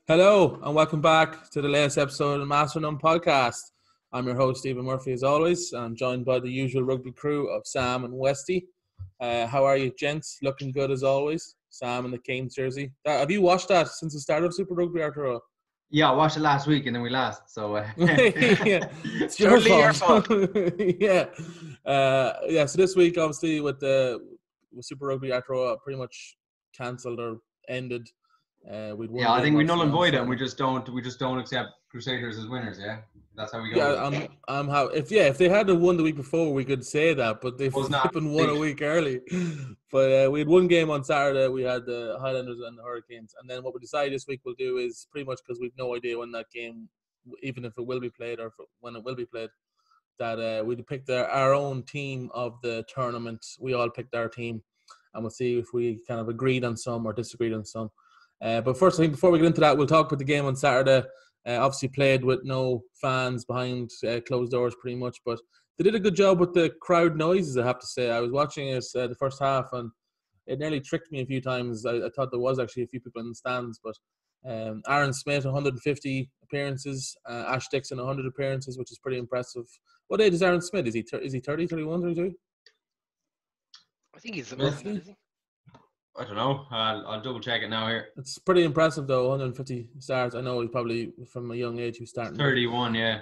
Hello and welcome back to the latest episode of the Master None podcast. I'm your host Stephen Murphy as always. I'm joined by the usual rugby crew of Sam and Westy. How are you, gents? Looking good as always. Sam in the Canes jersey. Have you watched that since the start of Super Rugby Aotearoa? Yeah, I watched it last week and then we lost. So Yeah, it's your fault. So this week, obviously, with Super Rugby Aotearoa pretty much cancelled or ended. We'd won I think we null and void it, and Saturday. we just don't accept Crusaders as winners. Yeah, that's how we go. Yeah, if they had won the week before, we could say that, but they've flipping won a week early. But we had one game on Saturday. We had the Highlanders and the Hurricanes, and then what we decided this week we'll do is pretty much because we've no idea when that game, even if it will be played or when it will be played, that we'd picked our own team of the tournament. We all picked our team, and we'll see if we kind of agreed on some or disagreed on some. But first, I think before we get into that, we'll talk about the game on Saturday. Obviously played with no fans behind closed doors pretty much, but they did a good job with the crowd noises, I have to say. I was watching it the first half and it nearly tricked me a few times. I thought there was actually a few people in the stands, but Aaron Smith, 150 appearances, Ash Dixon, 100 appearances, which is pretty impressive. What age is Aaron Smith? Is he 30, 31, 32? I think he's the most, isn't he? I don't know. I'll double check it now here. It's pretty impressive though, 150 starts. I know he's probably from a young age who's starting. 31, yeah.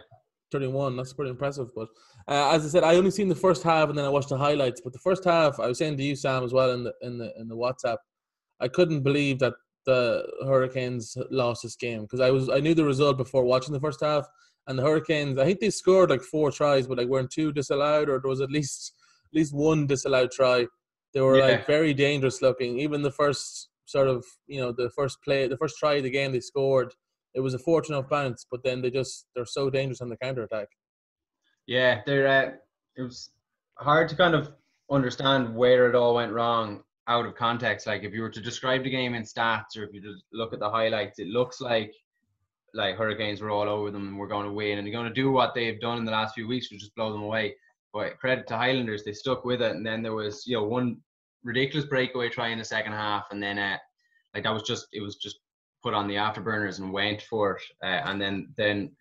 31, that's pretty impressive. But as I said, I only seen the first half and then I watched the highlights. But the first half, I was saying to you, Sam, as well in the WhatsApp, I couldn't believe that the Hurricanes lost this game because I knew the result before watching the first half. And the Hurricanes, I think they scored like 4 tries, but like weren't 2 disallowed, or there was at least one disallowed try. They were very dangerous looking. Even the first the first try of the game they scored, it was a fortunate bounce, but then they're so dangerous on the counter attack. Yeah, it was hard to kind of understand where it all went wrong out of context. Like if you were to describe the game in stats, or if you just look at the highlights, it looks like Hurricanes were all over them and we're going to win and they're going to do what they've done in the last few weeks, which is blow them away. But credit to Highlanders, they stuck with it, and then there was one ridiculous breakaway try in the second half, and then it was just put on the afterburners and went for it, and then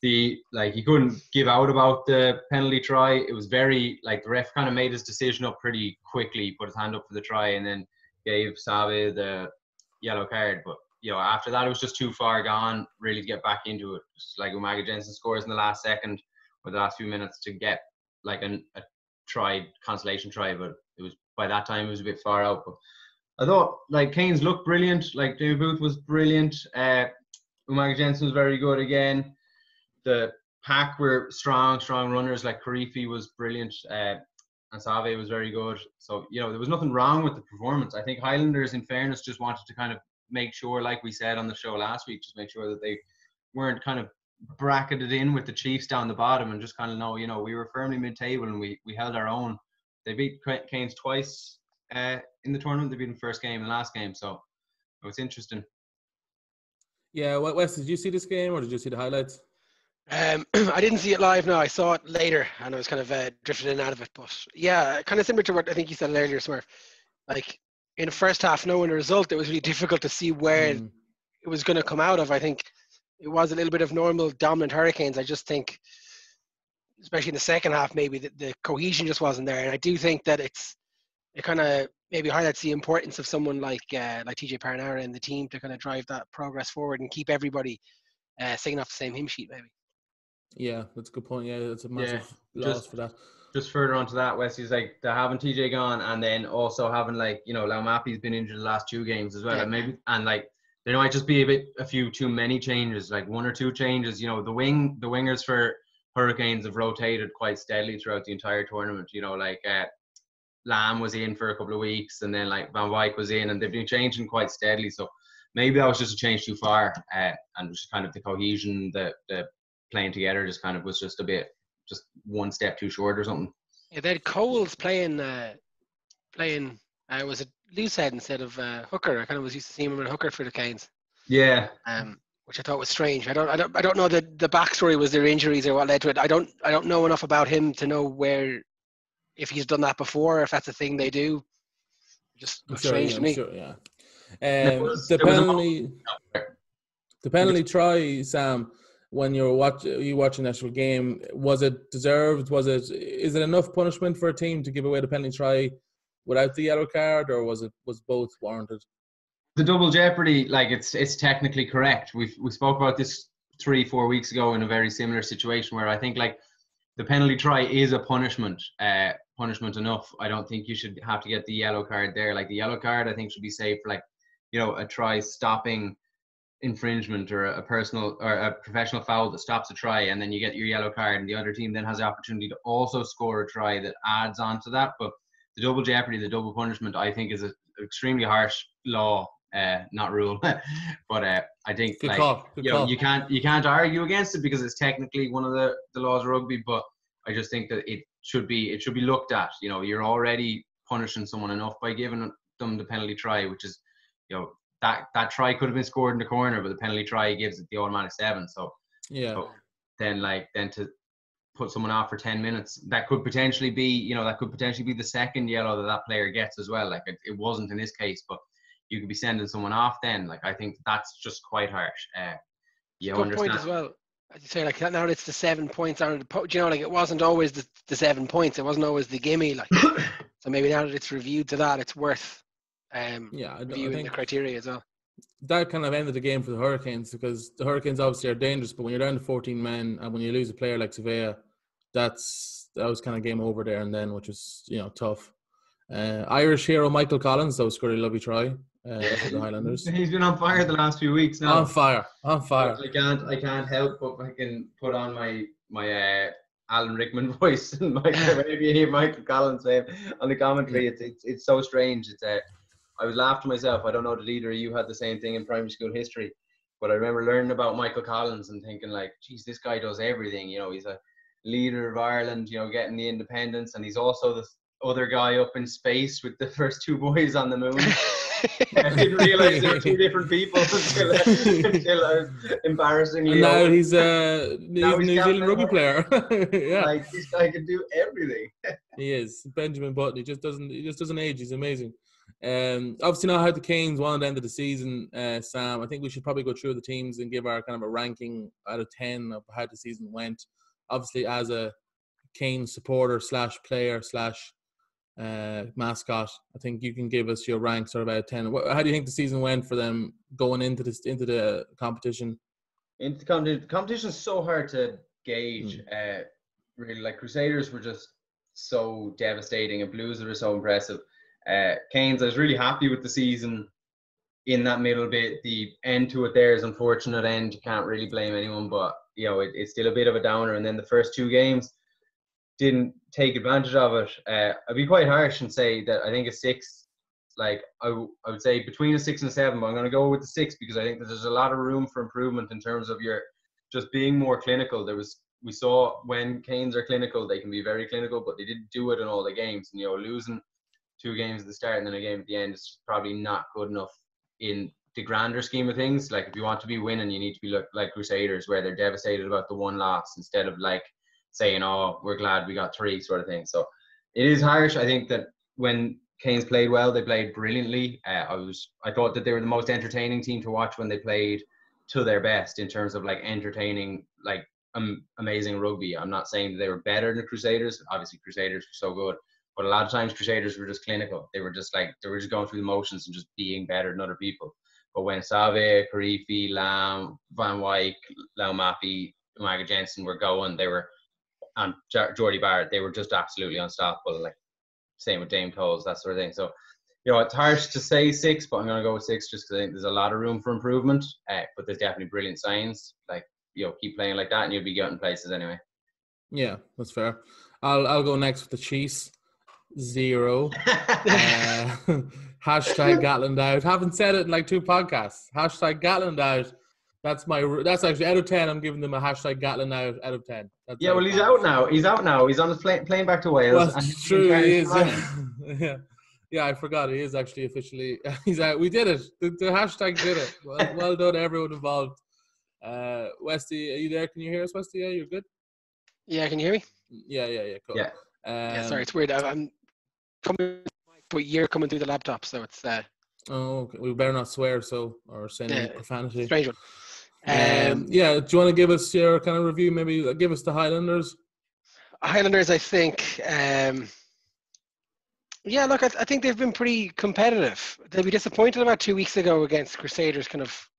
he couldn't give out about the penalty try. It was very the ref kind of made his decision up pretty quickly, put his hand up for the try, and then gave Save the yellow card. But after that, it was just too far gone really to get back into it. Just like Umaga Jensen scores in the last second or the last few minutes to get a consolation try, but it was by that time it was a bit far out. But I thought Canes looked brilliant. David Booth was brilliant. Umaga Jensen was very good again. The pack were strong runners. Karifi was brilliant, and Save was very good. So there was nothing wrong with the performance. I think Highlanders, in fairness, just wanted to kind of make sure, like we said on the show last week, just make sure that they weren't kind of bracketed in with the Chiefs down the bottom, and just kind of know we were firmly mid-table and we held our own. They beat Canes twice in the tournament. They beat them first game and last game, so it was interesting. Yeah, Wes, did you see this game or did you see the highlights? I didn't see it live. No, I saw it later and I was kind of drifted in and out of it. But yeah, kind of similar to what I think you said earlier, Smurf. In the first half, knowing the result, it was really difficult to see where it was going to come out of. I think it was a little bit of normal dominant Hurricanes. I just think, especially in the second half, maybe the cohesion just wasn't there. And I do think that it kind of maybe highlights the importance of someone like TJ Paranara and the team to kind of drive that progress forward and keep everybody singing off the same hymn sheet, maybe. Yeah, that's a good point. Yeah, that's a massive loss for that. Just further on to that, Wesley's they're having TJ gone, and then also having Laumapi's been injured the last 2 games as well, there might just be a few too many changes, 1 or 2 changes. The wingers for Hurricanes have rotated quite steadily throughout the entire tournament. Lamb was in for a couple of weeks, and then Van Wyk was in, and they've been changing quite steadily. So maybe that was just a change too far, and just kind of the cohesion, the playing together just kind of was just one step too short or something. Yeah, they had Coles playing was it loosehead instead of hooker. I kind of was used to seeing him in hooker for the Canes. Yeah. Which I thought was strange. I don't know the backstory. Was there injuries or what led to it? I don't know enough about him to know if he's done that before, or if that's a thing they do. Just strange to me. Sure, yeah. The penalty. The penalty try, Sam, when you watching the actual game, was it deserved? Is it enough punishment for a team to give away the penalty try without the yellow card, or was both warranted? The double jeopardy, like it's technically correct. We spoke about this 3-4 weeks ago in a very similar situation where I think like the penalty try is a punishment enough. I don't think you should have to get the yellow card there. Like the yellow card, I think should be saved for like, a try stopping infringement or a personal or a professional foul that stops a try, and then you get your yellow card, and the other team then has the opportunity to also score a try that adds on to that. But the double jeopardy, the double punishment, I think is an extremely harsh law, not rule. But I think Good call. you can't argue against it because it's technically one of the laws of rugby. But I just think that it should be looked at. You're already punishing someone enough by giving them the penalty try, which is, that try could have been scored in the corner, but the penalty try gives it the automatic 7. So yeah. So then to put someone off for 10 minutes, that could potentially be the second yellow that player gets as well. Like it wasn't in this case, but you could be sending someone off then. Like I think that's just quite harsh. You good understand? point as well. As you say, like now it's the 7 points out of the like it wasn't always the 7 points. It wasn't always the gimme. Like so maybe now that it's reviewed to that, it's worth reviewing the criteria as well. That kind of ended the game for the Hurricanes, because the Hurricanes obviously are dangerous, but when you're down to 14 men and when you lose a player like Savea, that was kind of game over there and then, which was tough. Irish hero Michael Collins, that was scored a lovely try for the Highlanders. He's been on fire the last few weeks now. On fire. I can't help but I can put on my Alan Rickman voice and maybe hear Michael Collins say on the commentary. It's so strange. I was laughing to myself. I don't know that either of you had the same thing in primary school history, but I remember learning about Michael Collins and thinking like, geez, this guy does everything. He's a leader of Ireland, getting the independence, and he's also the other guy up in space with the first 2 boys on the moon. I didn't realise they were 2 different people until I was embarrassingly. And now he's a New Zealand rugby player. Yeah, like this guy can do everything. He is Benjamin Button. He just doesn't age. He's amazing. Obviously now how the Canes won at the end of the season, Sam. I think we should probably go through the teams and give our kind of a ranking out of 10 of how the season went. Obviously, as a Canes supporter / player / mascot, I think you can give us your rank sort of out of 10. How do you think the season went for them going into the competition? Into the competition is so hard to gauge. Really, like Crusaders were just so devastating, and Blues were so impressive. Canes, I was really happy with the season in that middle bit. The end to it there is unfortunate end. You can't really blame anyone, but it's still a bit of a downer. And then the first 2 games didn't take advantage of it. I'd be quite harsh and say that I think a 6, like I would say between a 6 and a 7, but I'm going to go with the 6 because I think that there's a lot of room for improvement in terms of your just being more clinical. We saw when Canes are clinical, they can be very clinical, but they didn't do it in all the games. And losing 2 games at the start and then a game at the end is probably not good enough in the grander scheme of things. Like if you want to be winning, you need to be like Crusaders, where they're devastated about the 1 loss instead of like saying, oh, we're glad we got 3 sort of thing. So it is harsh. I think that when Canes played well, they played brilliantly. I thought that they were the most entertaining team to watch when they played to their best in terms of like entertaining, like amazing rugby. I'm not saying that they were better than Crusaders. Obviously Crusaders were so good, but a lot of times Crusaders were just clinical. They were just going through the motions and just being better than other people. But when Save, Karifi, Lam, Van Wyk, Lau Mappy, Umaga Jensen were going, and Jordy Barrett, they were just absolutely unstoppable. Like same with Dame Tolles, that sort of thing. So, it's harsh to say 6, but I'm going to go with 6 just because I think there's a lot of room for improvement. But there's definitely brilliant signs. Like, keep playing like that and you'll be getting places anyway. Yeah, that's fair. I'll go next with the Chiefs. 0. Hashtag Gatland out. Haven't said it in like 2 podcasts. Hashtag Gatland out. That's actually out of 10. I'm giving them a hashtag Gatland out of 10. Well, he's out now. He's on his plane back to Wales. Well, that's true. He is. Yeah, I forgot. He is actually officially. He's out. We did it. The hashtag did it. Well done, everyone involved. Westy, are you there? Can you hear us, Westy? Yeah, you're good. Yeah, can you hear me? Yeah. Cool. Yeah. Sorry, it's weird. I'm coming to a year coming through the laptop, so it's. Oh, okay. We better not swear or say any profanity. Strange one. Yeah, do you want to give us your kind of review? Maybe give us the Highlanders. Highlanders, I think. Yeah, look, I think they've been pretty competitive. They'll be disappointed about 2 weeks ago against Crusaders, kind of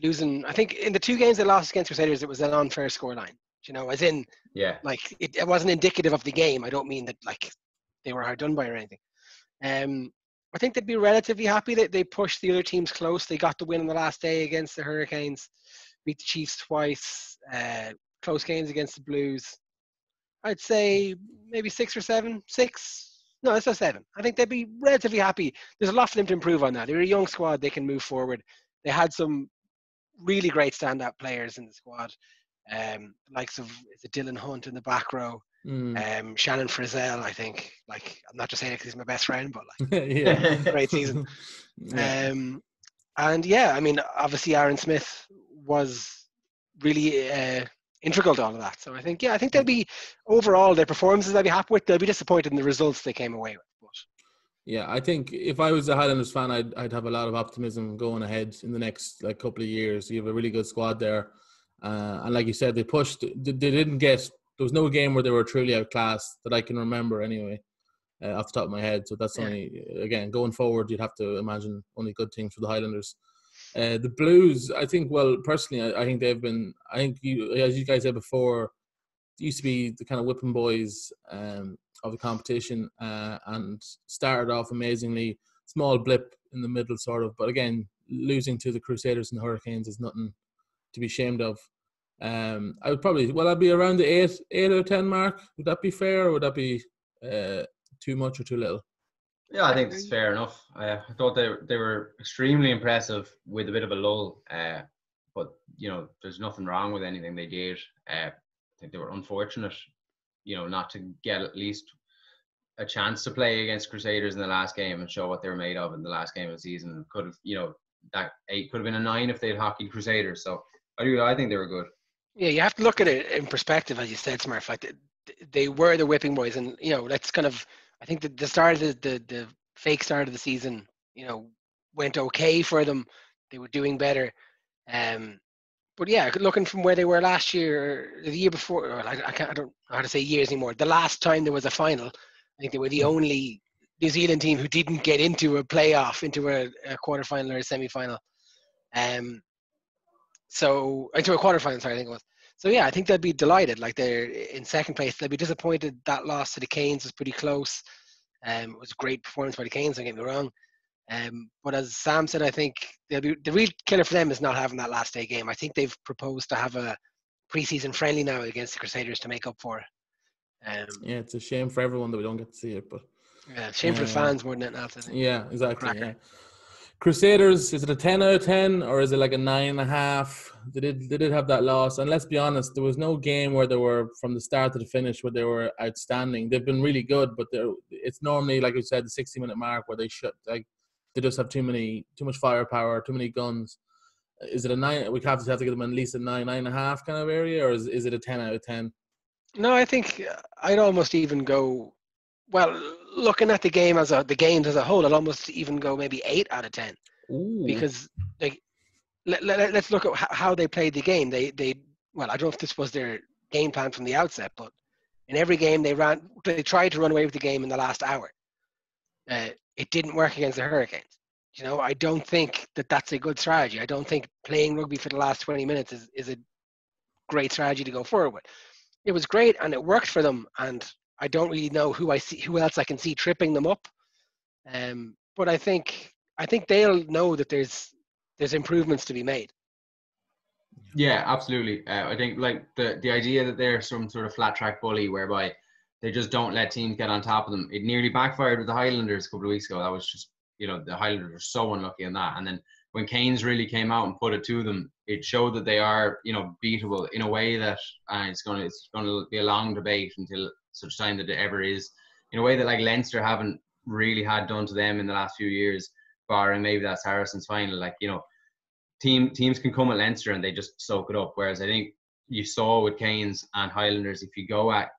losing. I think in the 2 games they lost against Crusaders, it was an unfair scoreline. As in, like it wasn't indicative of the game. I don't mean that like they were hard done by or anything. I think they'd be relatively happy that they pushed the other teams close. They got the win on the last day against the Hurricanes, beat the Chiefs twice, close games against the Blues. I'd say maybe 6 or 7. 6. No, let's say 7. I think they'd be relatively happy. There's a lot for them to improve on that. They're a young squad. They can move forward. They had some really great standout players in the squad. Likes of Dylan Hunt in the back row. Shannon Frizzell, I think. Like, I'm not just saying it because he's my best friend, but like, great season. And yeah, I mean, obviously Aaron Smith was really integral to all of that. So I think they'll be, overall, their performances they'll be happy with. They'll be disappointed in the results they came away with. But yeah, I think if I was a Highlanders fan, I'd have a lot of optimism going ahead in the next couple of years. You have a really good squad there, and like you said, they pushed. They didn't get. There was no game where they were truly outclassed that I can remember anyway, off the top of my head. So that's only, again, going forward, you'd have to imagine only good things for the Highlanders. The Blues, I think, well, personally, I think they've been, I think, as you guys said before, used to be the kind of whipping boys of the competition, and started off amazingly. Small blip in the middle, sort of. But again, losing to the Crusaders and the Hurricanes is nothing to be ashamed of. I would probably, I'd be around the 8 out of 10 mark. Would that be fair, or would that be too much or too little? Yeah, I think it's fair enough. I thought they were extremely impressive with a bit of a lull, but there's nothing wrong with anything they did. I think they were unfortunate, not to get at least a chance to play against Crusaders in the last game and show what they were made of in the last game of the season. Could have, that 8 could have been a 9 if they'd hockeyed Crusaders. So I think they were good. Yeah, you have to look at it in perspective, as you said, Smurf. Like they were the whipping boys, and that's kind of, I think the start of the fake start of the season, went okay for them. They were doing better, but yeah, looking from where they were last year, or the year before, or I don't know how to say years anymore. The last time there was a final, I think they were the only New Zealand team who didn't get into a playoff, into a quarterfinal or a semi-final. So into a quarterfinal, sorry, I think it was. So yeah, I think they'll be delighted. Like, they're in second place. They'll be disappointed that loss to the Canes was pretty close. It was a great performance by the Canes, don't get me wrong. But as Sam said, I think the real killer for them is not having that last day game. I think they've proposed to have a preseason friendly now against the Crusaders to make up for it. Yeah, it's a shame for everyone that we don't get to see it, but yeah, shame for the fans more than anything else, I think. Yeah, exactly. Yeah. Crusaders, is it a 10 out of 10 or is it like a 9.5? They did have that loss, and let's be honest, there was no game where they were, from the start to the finish, where they were outstanding. They've been really good, but it's normally, like you said, the 60-minute mark where they just have too much firepower, too many guns. Is it a 9? We have to give them at least a 9.5 kind of area, or is it a 10 out of 10? No, I think I'd almost even go, well, looking at the games as a whole, I'd almost even go maybe 8 out of 10. Ooh. Because let's look at how they played the game. They I don't know if this was their game plan from the outset, but in every game they tried to run away with the game in the last hour. It didn't work against the Hurricanes. I don't think that's a good strategy. I don't think playing rugby for the last 20 minutes is a great strategy to go forward with. It was great and it worked for them, and I don't really know who else I can see tripping them up. But I think they'll know that there's improvements to be made. Yeah, absolutely. I think like the idea that they're some sort of flat track bully whereby they just don't let teams get on top of them. It nearly backfired with the Highlanders a couple of weeks ago. That was just, the Highlanders were so unlucky in that. And then when Canes really came out and put it to them, it showed that they are, beatable in a way that it's going to be a long debate until such time that it ever is. In a way that like Leinster haven't really had done to them in the last few years, barring maybe that Saracens final. Like, teams can come at Leinster and they just soak it up. Whereas I think you saw with Canes and Highlanders, if you go at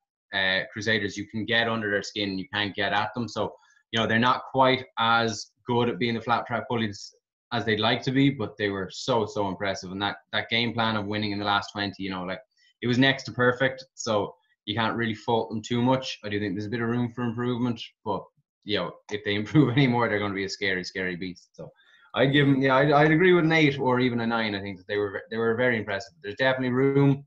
Crusaders, you can get under their skin and you can't get at them. So, they're not quite as good at being the flat track bullies as they'd like to be, but they were so impressive. And that game plan of winning in the last 20, like it was next to perfect. So you can't really fault them too much. I do think there's a bit of room for improvement, but if they improve anymore, they're going to be a scary beast. So I'd give them, I'd agree with an 8 or even a 9. I think that they were very impressive. There's definitely room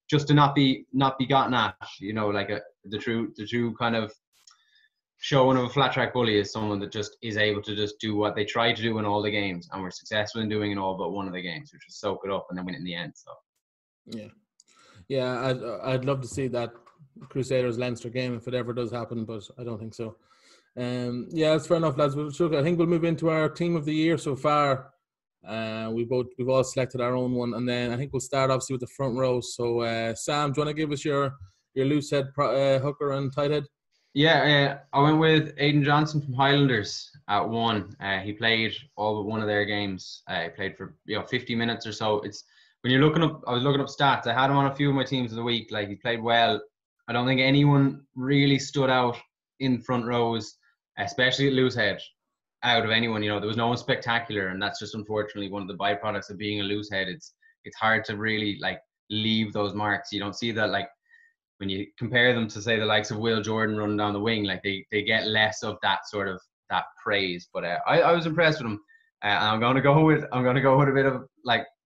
just to not be gotten at, like the true kind of showing of a flat track bully is someone that just is able to just do what they try to do in all the games, and were successful in doing in all but one of the games, which was soak it up and then win it in the end. So I'd love to see that Crusaders Leinster game if it ever does happen, but I don't think so. That's fair enough, lads. I think we'll move into our team of the year so far. We've all selected our own one, and then I think we'll start obviously with the front row. So Sam, do you want to give us your loose head hooker and tight head? Yeah, I went with Aidan Johnson from Highlanders at 1. He played all but one of their games. He played for 50 minutes or so. It's when you're looking up. I was looking up stats. I had him on a few of my teams of the week. Like, he played well. I don't think anyone really stood out in front rows, especially at loose head, out of anyone. There was no one spectacular, and that's just unfortunately one of the byproducts of being a loose head. It's hard to really leave those marks. You don't see that when you compare them to, say, the likes of Will Jordan running down the wing, they get less of that sort of that praise. But I was impressed with him. I'm going to go with a bit of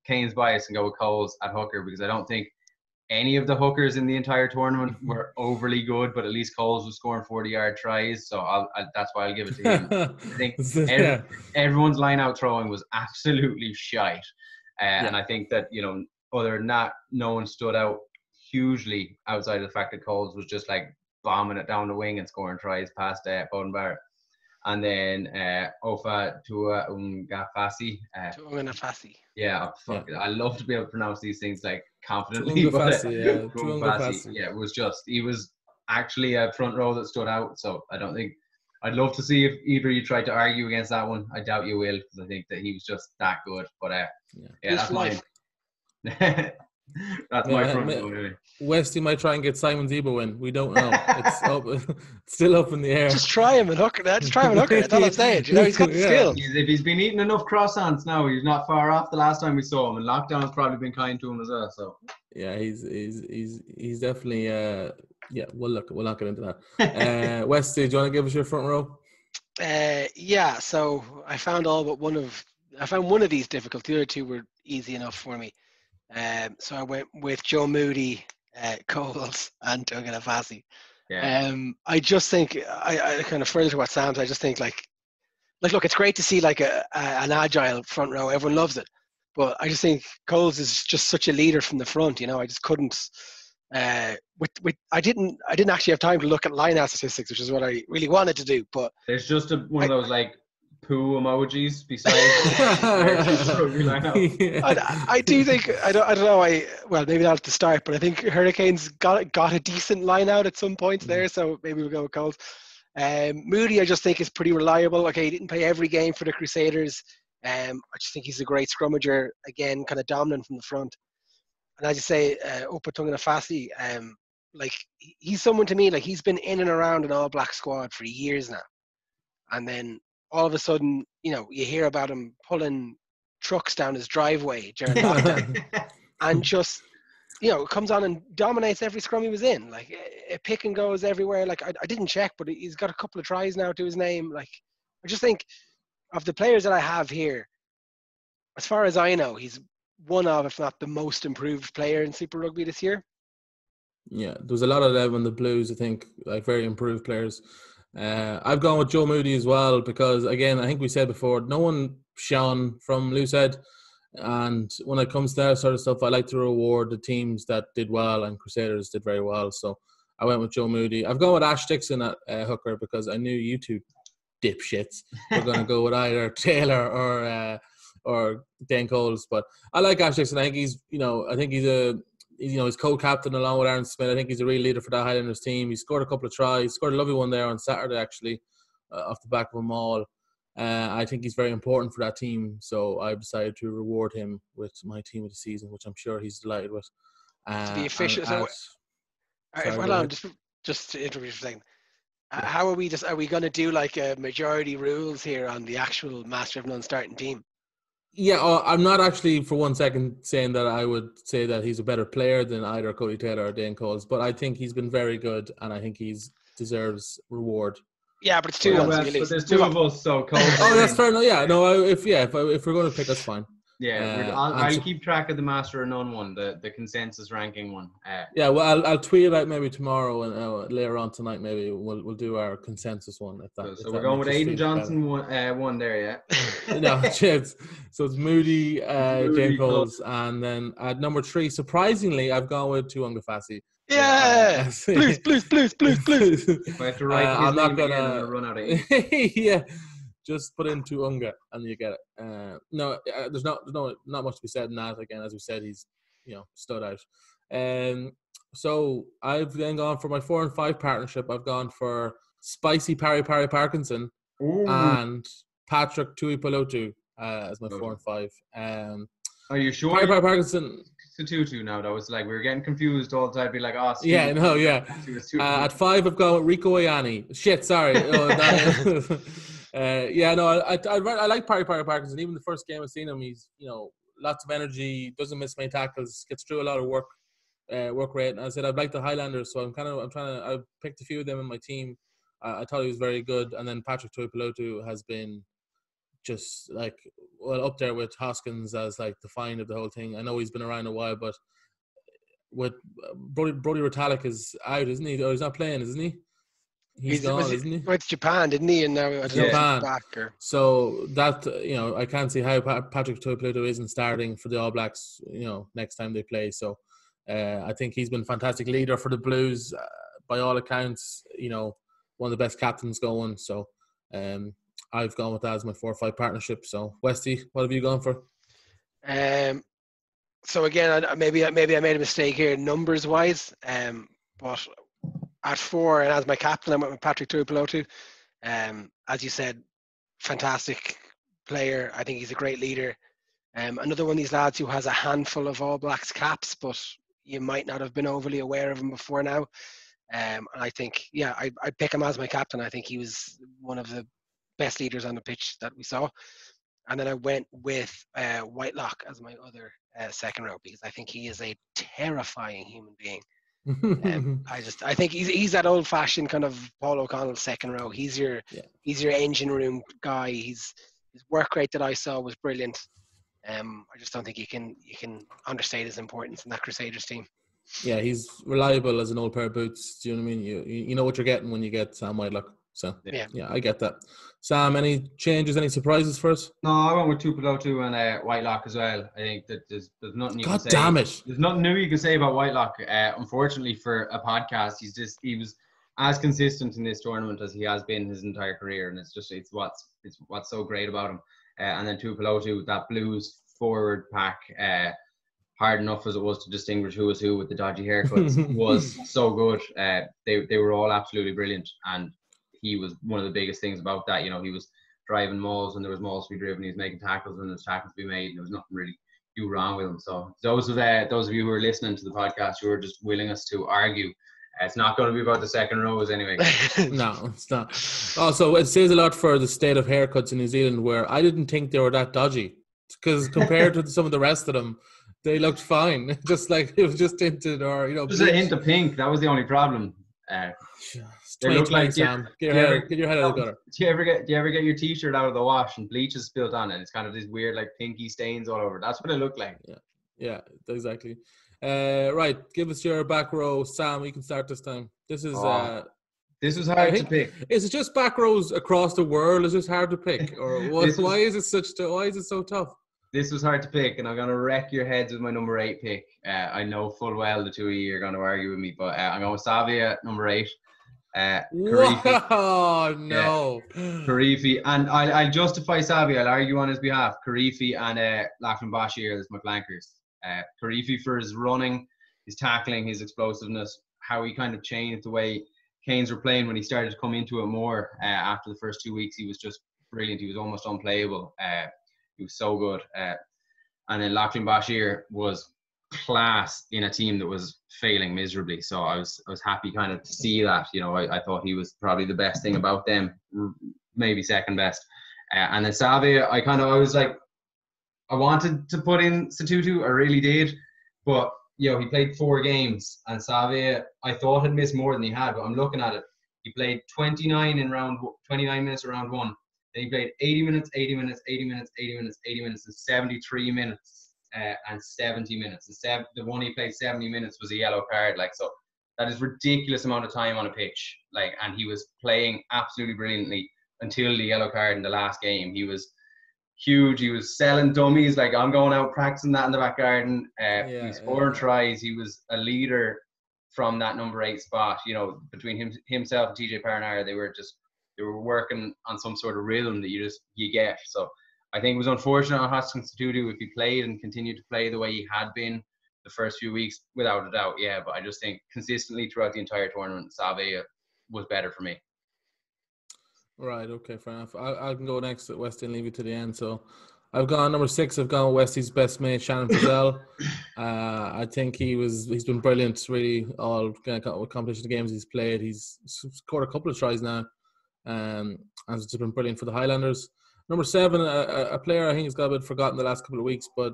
Kane's bias and go with Coles at hooker, because I don't think any of the hookers in the entire tournament were overly good, but at least Coles was scoring 40-yard tries, so that's why I'll give it to him. I think everyone's line-out throwing was absolutely shite, and I think that other than that, no one stood out hugely outside of the fact that Coles was just bombing it down the wing and scoring tries past Bowden Barrett. And then Ofa Tuungafasi. Yeah, I love to be able to pronounce these things confidently. Tuungafasi. Yeah, he was actually a front row that stood out. So I'd love to see if either you tried to argue against that one. I doubt you will, because I think that he was just that good. But that's mine. That's my front row anyway. Westy might try and get Simon Zebo in. We don't know. It's still up in the air. Just try him and hooker. That's all I'm saying. He's got the skill. If he's been eating enough croissants now, he's not far off the last time we saw him. And lockdown's probably been kind to him as well. So he's definitely We'll not get into that. Westy, do you want to give us your front row? So I found one of these difficult. The other two were easy enough for me. So I went with Joe Moody, Coles, and Tuungafasi. I just think I kind of further to what Sam said. I just think look, it's great to see an agile front row. Everyone loves it, but I just think Coles is just such a leader from the front. I just couldn't. I didn't actually have time to look at line-out statistics, which is what I really wanted to do. But there's just one of those poo emojis beside I do think I don't know well, maybe not at the start, but I think Hurricanes got a decent line out at some points there, so maybe we'll go with Coles. Moody I just think is pretty reliable. Okay, he didn't play every game for the Crusaders. I just think he's a great scrummager, again kind of dominant from the front. And as you say, Opa Tuungafasi, he's someone to me, he's been in and around an All Black squad for years now, and then all of a sudden, you hear about him pulling trucks down his driveway during lockdown, and just, comes on and dominates every scrum he was in. A pick and goes everywhere. I didn't check, but he's got a couple of tries now to his name. I just think of the players that I have here, as far as I know, he's one of, if not the most improved player in Super Rugby this year. Yeah, there was a lot of them in the Blues, I think, very improved players. I've gone with Joe Moody as well, because again, I think we said before, no one shone from Loosehead, and when it comes to that sort of stuff, I like to reward the teams that did well, and Crusaders did very well, so I went with Joe Moody. I've gone with Ash Dixon at hooker, because I knew you two dipshits were going to go with either Taylor or Dan Coles, but I like Ash Dixon. I think he's co-captain along with Aaron Smith. I think he's a real leader for that Highlanders team. He scored a couple of tries. Scored a lovely one there on Saturday, actually, off the back of them all. I think he's very important for that team, so I've decided to reward him with my team of the season, which I'm sure he's delighted with. To be official, just to interrupt for a second. How are we? Are we going to do a majority rules here on the actual Master of None starting team? Yeah, I'm not actually for 1 second saying that I would say that he's a better player than either Cody Taylor or Dane Coles, but I think he's been very good, and I think he's deserves reward. Yeah, but it's for 2-1, that. so you lose. But there's Move two on. of us, so Cole. Oh, that's fair enough. Yeah, no, if we're going to pick, that's fine. Yeah, I'll keep track of the Master of None one, the consensus ranking one. Yeah, well, I'll tweet it out maybe tomorrow and later on tonight. Maybe we'll do our consensus one. So we're going with Aidan Johnson one there, yeah. No, Chips. So it's Moody, Jane Cole. Coles, and then at number 3, surprisingly, I've gone with Tuanga Fassi. Yeah, please. If I have to write his I'm not name gonna again, I'm gonna run out of ink. yeah. Just put in Tuanga and you get it. There's not much to be said in that. Again, as we said, he's stood out. So I've then gone for my 4 and 5 partnership. I've gone for Spicy Parry Parkinson and Patrick Tuipulotu as my 4 and 5. Are you sure? Parry Parkinson. It's a 2-2 now. That was like we were getting confused all the time. Be like, oh, yeah, no, yeah. At 5, I've gone with Rico Ayani. Shit, sorry. I like Parry Parkinson. Even the first game I've seen him, he's lots of energy, doesn't miss many tackles, gets through a lot of work rate. And I said I'd like the Highlanders, so I picked a few of them in my team. I thought he was very good, and then Patrick Tuipulotu has been just up there with Hoskins as like the find of the whole thing. I know he's been around a while, but with Brody Retallick is out, isn't he? Or he's not playing, isn't he? He's gone, isn't he? Went to Japan, didn't he? And now I don't know if he's back. So that I can't see how Patrick Tuipulotu isn't starting for the All Blacks. Next time they play. So I think he's been a fantastic leader for the Blues, by all accounts. One of the best captains going. So I've gone with that as my 4 or 5 partnership. So Westy, what have you gone for? So again, maybe I made a mistake here numbers wise. But at 4 and as my captain, I went with Patrick Tuipulotu. As you said, fantastic player. I think he's a great leader. Another one of these lads who has a handful of All Blacks caps, but you might not have been overly aware of him before now. And I think, I'd pick him as my captain. I think he was one of the best leaders on the pitch that we saw. And then I went with Whitelock as my other second row because I think he is a terrifying human being. I think he's that old-fashioned kind of Paul O'Connell second row. He's your engine room guy. His work rate that I saw was brilliant. I just don't think you can understate his importance in that Crusaders team. Yeah, he's reliable as an old pair of boots. Do you know what I mean? You know what you're getting when you get Sam Whitelock. So yeah, I get that. Sam, any changes, any surprises for us? No, I went with Tuipulotu and Whitelock as well. I think that there's nothing you can say. God damn it! There's nothing new you can say about Whitelock. Unfortunately for a podcast, he was as consistent in this tournament as he has been his entire career, and it's what's so great about him. And then Tuipulotu, that Blues forward pack, hard enough as it was to distinguish who was who with the dodgy haircuts, was so good. They were all absolutely brilliant, and he was one of the biggest things about that. He was driving mauls when there was mauls to be driven. He was making tackles when there was tackles to be made. And there was nothing really do wrong with him. So those of you who are listening to the podcast who are just willing us to argue, it's not going to be about the second rows anyway. No, it's not. Also, it says a lot for the state of haircuts in New Zealand, where I didn't think they were that dodgy, because compared to some of the rest of them, they looked fine. Just like it was just tinted or just a hint of pink. That was the only problem. They look like Sam. Get your head out of the gutter. Do you ever get your t-shirt out of the wash and bleach is spilled on it? It's kind of these weird like pinky stains all over. That's what it looked like. Yeah, exactly. Right, give us your back row, Sam. You can start this time. This was hard to pick. Is it just back rows across the world? Is it whard to pick, or why is it so tough? This was hard to pick, and I'm going to wreck your heads with my number 8 pick. I know full well the two of you are going to argue with me, but I'm going with Savia at number 8. Oh no, Karifi, and I'll justify Savia. I'll argue on his behalf. Karifi and Lachlan Bashir as my flankers. Karifi for his running, his tackling, his explosiveness, how he kind of changed the way Canes were playing when he started to come into it more. After the first 2 weeks, he was just brilliant. He was almost unplayable. He was so good. And then Lachlan Bashir was class in a team that was failing miserably. So I was happy kind of to see that. I thought he was probably the best thing about them, maybe second best. And then Savia, I was like, I wanted to put in Satutu, I really did, but he played 4 games, and Save I thought had missed more than he had, but I'm looking at it. He played 29 minutes around 1. Then he played 80 minutes, 80 minutes, 80 minutes, 80 minutes, 80 minutes, and 73 minutes and 70 minutes. The one he played 70 minutes was a yellow card. So that is ridiculous amount of time on a pitch. And he was playing absolutely brilliantly until the yellow card in the last game. He was huge. He was selling dummies. I'm going out practicing that in the back garden. He was scoring tries. He was a leader from that number 8 spot. Between himself and TJ Paranara, they were working on some sort of rhythm that you get. So I think it was unfortunate on Hoskins Satutu if he played and continued to play the way he had been the first few weeks, without a doubt. Yeah, but I just think consistently throughout the entire tournament, Save was better for me. Right, okay, fair enough. I can go next at Westy and leave you to the end. So I've gone number 6. I've gone Westy's best mate, Shannon Frizzell. I think he's been brilliant, really, all competition games he's played. He's scored a couple of tries now, and it's just been brilliant for the Highlanders. Number 7, a player I think has got a bit forgotten the last couple of weeks, but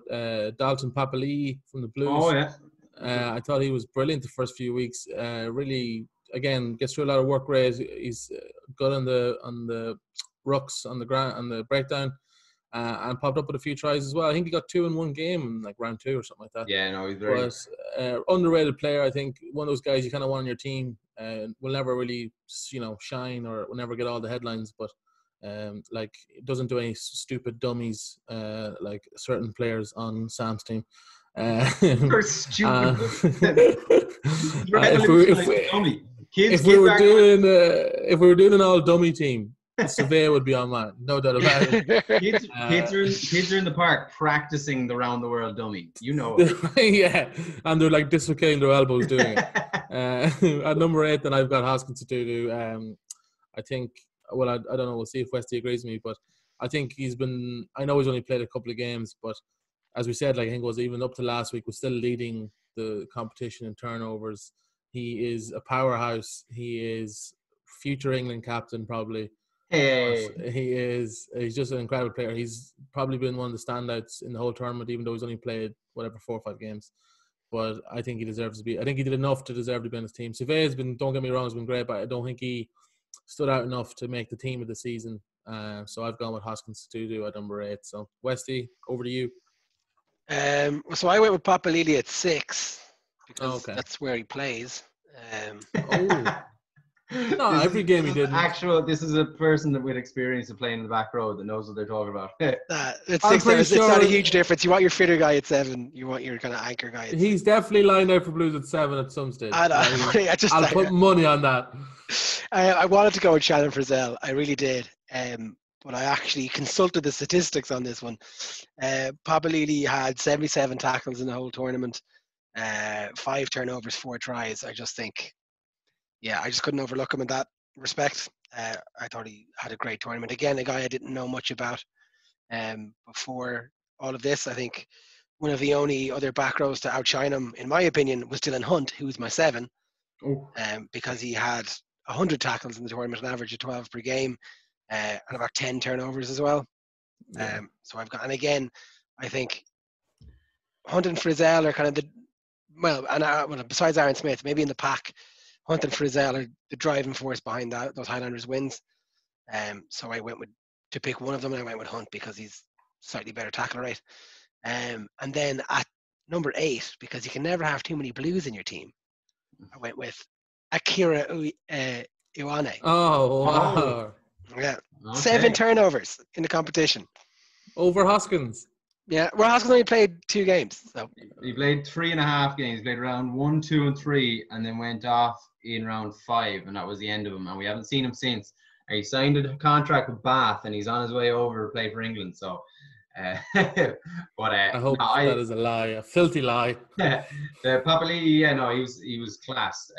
Dalton Papali'i from the Blues. Oh, yeah. I thought he was brilliant the first few weeks. Really, again, gets through a lot of work rate. He's good on the rucks, on the ground, on the breakdown, and popped up with a few tries as well. I think he got 2 in one game in round 2 or something like that. Yeah, no, he's very underrated player. I think one of those guys you kind of want on your team. Will never really, shine or will never get all the headlines, but doesn't do any stupid dummies like certain players on Sam's team. You're stupid. If we were doing an all dummy team, Survey would be on mine, no doubt about it. Kids are in the park practicing the round the world dummy. Yeah, and they're dislocating their elbows doing it. At number 8, then I've got Hoskins Satutu. I think. Well, I don't know. We'll see if Westy agrees with me, but I think I know he's only played a couple of games, but as we said, I think it was even up to last week, was still leading the competition in turnovers. He is a powerhouse. He is future England captain, probably. Hey. He's just an incredible player. He's probably been one of the standouts in the whole tournament, even though he's only played 4 or 5 games. But I think he deserves to be. I think he did enough to deserve to be on his team. Survey don't get me wrong, has been great, but I don't think he stood out enough to make the team of the season. So I've gone with Hoskins Satutu at number 8. So Westy, over to you. So I went with Papali'i at 6 because that's where he plays. No, every game he did. This is a person with experience of playing in the back row that knows what they're talking about. It's not a huge difference. You want your fitter guy at 7. You want your kind of anchor guy at 6. He's definitely lined out for Blues at 7 at some stage. I'll put money on that. I wanted to go with Shannon Frizzell. I really did. But I actually consulted the statistics on this one. Papali'i had 77 tackles in the whole tournament, 5 turnovers, 4 tries. I just think, I just couldn't overlook him in that respect. I thought he had a great tournament. Again, a guy I didn't know much about before all of this. I think one of the only other back rows to outshine him, in my opinion, was Dylan Hunt, who was my 7, because he had 100 tackles in the tournament, an average of 12 per game. And about 10 turnovers as well. So I've got, and again, I think Hunt and Frizzell are kind of besides Aaron Smith, maybe in the pack, Hunt and Frizzell are the driving force behind those Highlanders wins. So I went to pick one of them, and I went with Hunt because he's slightly better tackle rate. And then at number 8, because you can never have too many Blues in your team, I went with Akira Ioane. Oh, wow. Yeah, 7 turnovers in the competition. Over Hoskins. Yeah, well, Hoskins only played 2 games. So he played 3.5 games. He played round 1, 2, and 3, and then went off in round 5, and that was the end of him. And we haven't seen him since. And he signed a contract with Bath, and he's on his way over to play for England. So, I hope that is a lie, a filthy lie. The Papali'i, he was class.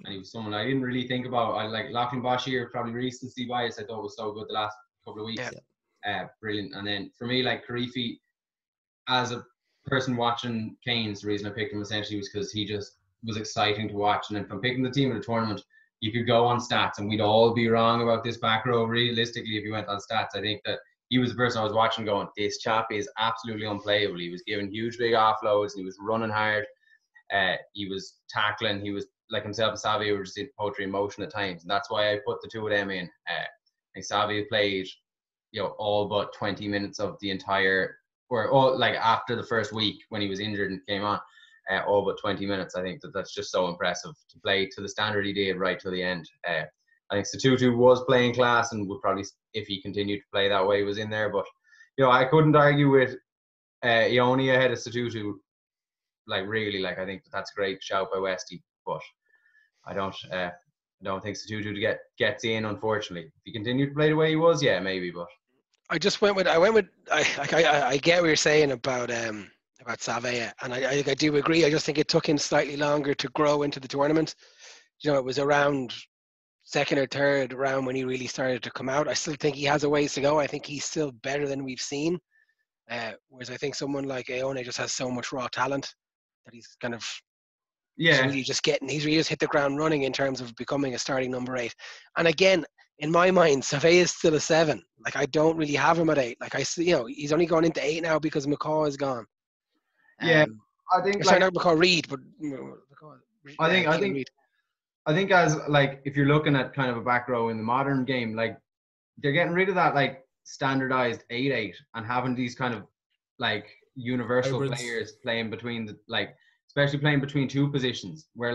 And he was someone I didn't really think about. I like Lachlan Bashir, probably recency bias. I thought was so good the last couple of weeks. Brilliant. And then for me, Karifi, as a person watching Canes, the reason I picked him essentially was because he just was exciting to watch. And then from picking the team of the tournament, you could go on stats, and we'd all be wrong about this back row realistically if you went on stats. I think that he was the person I was watching going, this chap is absolutely unplayable. He was giving huge big offloads, and he was running hard. He was tackling. He was like himself and Savio were just in poetry in motion at times, and that's why I put the two of them in. And Savio played, all but 20 minutes of the entire, or all like after the first week when he was injured and came on, all but 20 minutes. I think that's just so impressive to play to the standard he did right to the end. I think Statutu was playing class and would probably, if he continued to play that way, was in there. But I couldn't argue with Ione ahead of Statutu. Really, I think that's a great shout by Westy, but I don't think Statutu gets in, unfortunately. If he continued to play the way he was, yeah, maybe. But I get what you're saying about Savea, and I do agree. I just think it took him slightly longer to grow into the tournament. It was around second or third round when he really started to come out. I still think he has a ways to go. I think he's still better than we've seen. Whereas I think someone like Ione just has so much raw talent that he's kind of he's really just hit the ground running in terms of becoming a starting number 8. And again, in my mind, Savea is still a 7. I don't really have him at 8. I see, he's only gone into 8 now because McCaw is gone. I think sorry, not McCaw, Reed, but I think as if you're looking at kind of a back row in the modern game, they're getting rid of that standardized 8-8 and having these kind of universal hybrids. Players playing between especially playing between two positions where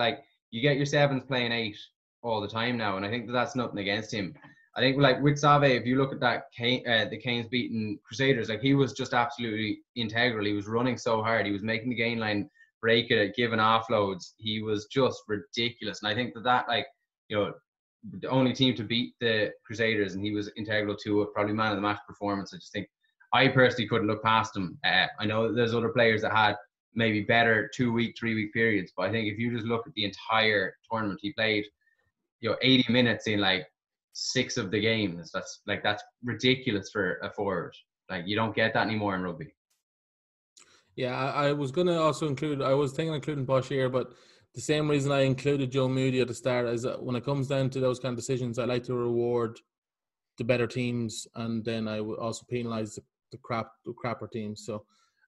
you get your 7s playing 8 all the time now, and I think that's nothing against him. I think with Save, if you look at that the Canes beating Crusaders, he was just absolutely integral. He was running so hard. He was making the gain line break it, giving offloads. He was just ridiculous, and I think that the only team to beat the Crusaders, and he was integral to it, probably man of the match performance. I just think I personally couldn't look past him. I know there's other players that had maybe better 2-week, 3-week periods, but I think if you just look at the entire tournament, he played 80 minutes in 6 of the games. That's ridiculous for a forward. You don't get that anymore in rugby. Yeah, I was going to also include, I was thinking of including Bashir, but the same reason I included Joe Moody at the start is that when it comes down to those kind of decisions, I like to reward the better teams, and then I would also penalise the crapper teams. So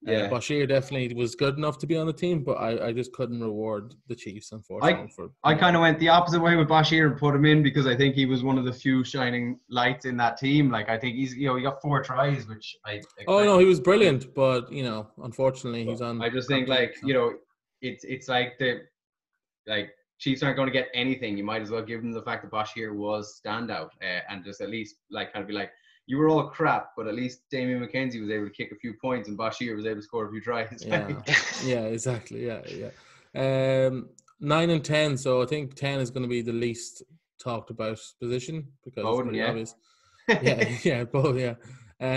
Bashir definitely was good enough to be on the team, but I just couldn't reward the Chiefs, unfortunately. I kind of went the opposite way with Bashir and put him in because I think he was one of the few shining lights in that team. I think he's he got 4 tries, which no, he was brilliant, but unfortunately he's on. I just think it's the Chiefs aren't going to get anything. You might as well give them the fact that Bashir was standout and just at least kind of be you were all crap, but at least Damien McKenzie was able to kick a few points and Bashir was able to score a few tries. Yeah, exactly. Yeah. 9 and 10. So I think 10 is going to be the least talked about position because it's pretty obvious. Both. Yeah.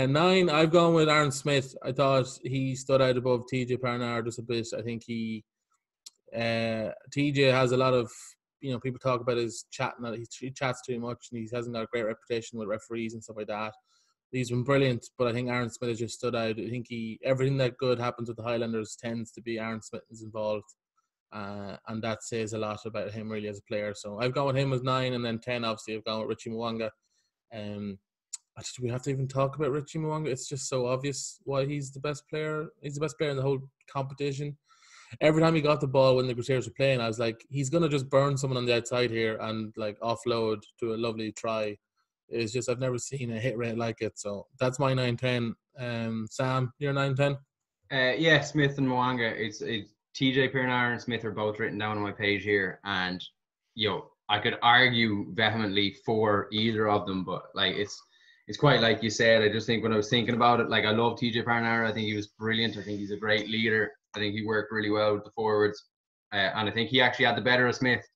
9, I've gone with Aaron Smith. I thought he stood out above TJ Parnar just a bit. I think TJ has a lot of, people talk about his chatting, he chats too much and he hasn't got a great reputation with referees and stuff like that. He's been brilliant, but I think Aaron Smith has just stood out. I think everything that good happens with the Highlanders tends to be Aaron Smith is involved. And that says a lot about him really as a player. So I've gone with him as 9, and then 10, obviously, I've gone with Richie Mwanga. We have to even talk about Richie Mwanga. It's just so obvious why he's the best player. He's the best player in the whole competition. Every time he got the ball when the Crusaders were playing, I was like, he's going to just burn someone on the outside here and offload to a lovely try. It's just, I've never seen a hit rate like it. So that's my 9-10. Sam, your 9-10? Smith and Mwanga. It's TJ Pirnar and Smith are both written down on my page here. And, I could argue vehemently for either of them, but it's quite like you said. I just think when I was thinking about it, I love TJ Pirnar. I think he was brilliant. I think he's a great leader. I think he worked really well with the forwards. And I think he actually had the better of Smith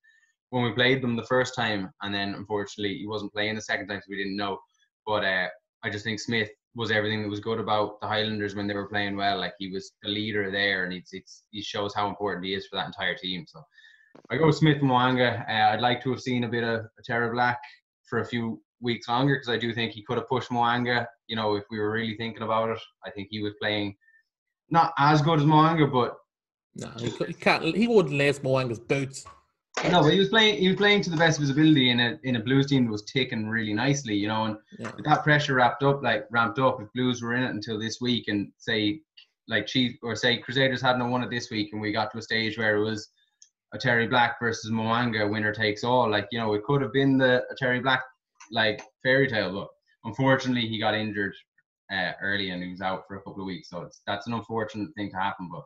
when we played them the first time. And then, unfortunately, he wasn't playing the second time, so we didn't know. But I just think Smith was everything that was good about the Highlanders when they were playing well. He was the leader there, and he shows how important he is for that entire team. So I go with Smith and Mwanga. I'd like to have seen a bit of Aotearoa Black for a few weeks longer because I do think he could have pushed Mwanga, if we were really thinking about it. I think he was playing not as good as Mwanga, but no, he wouldn't lace Mwanga's boots. No, but he was playing to the best of his ability in a Blues team that was ticking really nicely, you know, and with that pressure ramped up, if Blues were in it until this week, and say Crusaders hadn't won it this week, and we got to a stage where it was a Terry Black versus Moanga, winner takes all, like, you know, it could have been a Terry Black like fairy tale, but unfortunately he got injured early and he was out for a couple of weeks, so that's an unfortunate thing to happen. But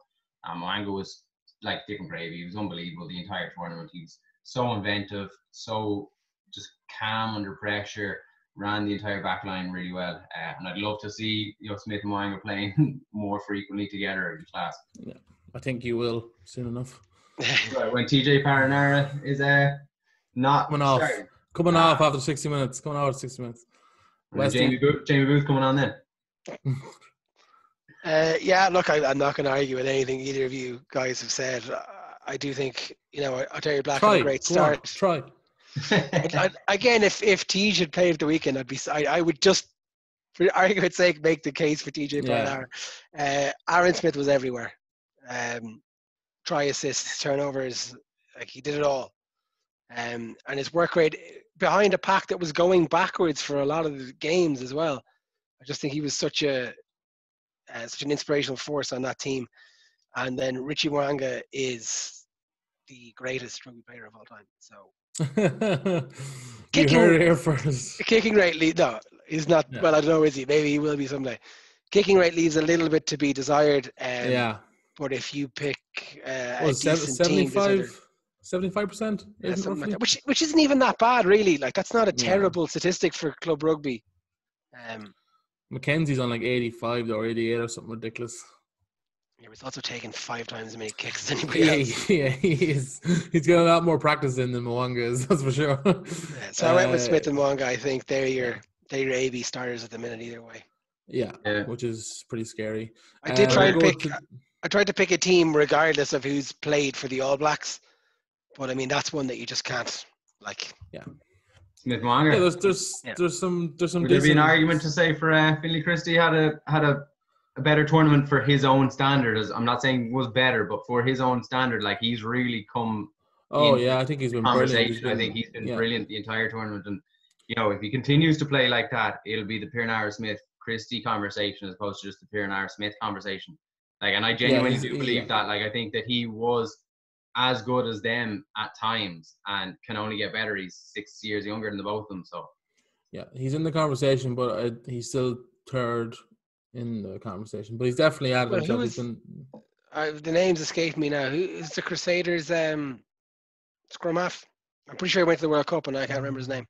Moanga was like dick and gravy. He was unbelievable the entire tournament. He's so inventive, so just calm under pressure, ran the entire back line really well. And I'd love to see, you know, Smith and Moanga playing more frequently together in class. Yeah, I think you will soon enough. Right, when TJ Paranara is not coming off after 60 minutes. Coming out after 60 minutes. Jamie Booth coming on then. Yeah, look, I'm not going to argue with anything either of you guys have said. I do think, you know, Terry Black had a great start. Try. Again, if TJ had played the weekend, I would just, for argument's sake, make the case for TJ Paranara. Aaron Smith was everywhere. Try assists, turnovers, like he did it all. And his work rate behind a pack that was going backwards for a lot of the games as well. I just think he was such an inspirational force on that team. And then Richie Moanga is the greatest rugby player of all time. So kicking rate lead. No, he's not. Yeah. Well, I don't know. Is he? Maybe he will be someday. Kicking rate leaves a little bit to be desired. But if you pick a decent 75%, yeah, something like that, which isn't even that bad, really. Like, that's not a terrible statistic for club rugby. Mackenzie's on like 85 or 88 or something ridiculous. Yeah, he's also taken 5 times as many kicks as anybody else. Yeah, he is. He's got a lot more practice in than Moanga is, that's for sure. So I went with Smith and Moanga. I think they're your AB starters at the minute either way. Yeah, which is pretty scary. I did try and pick. I tried to pick a team regardless of who's played for the All Blacks, but I mean that's one that you just can't like. Yeah. Smith Moanga. Yeah, there's some. Would there be an argument to say for Finlay Christie had a better tournament for his own standard? As I'm not saying was better, but for his own standard, like he's really come. Oh yeah, I think he's been brilliant. I think he's been brilliant the entire tournament, and you know if he continues to play like that, it'll be the Paranara Smith Christie conversation as opposed to just the Paranara Smith conversation. Like, and I genuinely do believe that. Like, I think that he was as good as them at times and can only get better. He's 6 years younger than the both of them. So, yeah, he's in the conversation, but he's still third in the conversation. But he's definitely added himself. The names escape me now. Who is the Crusaders scrum half? I'm pretty sure he went to the World Cup and I can't remember his name.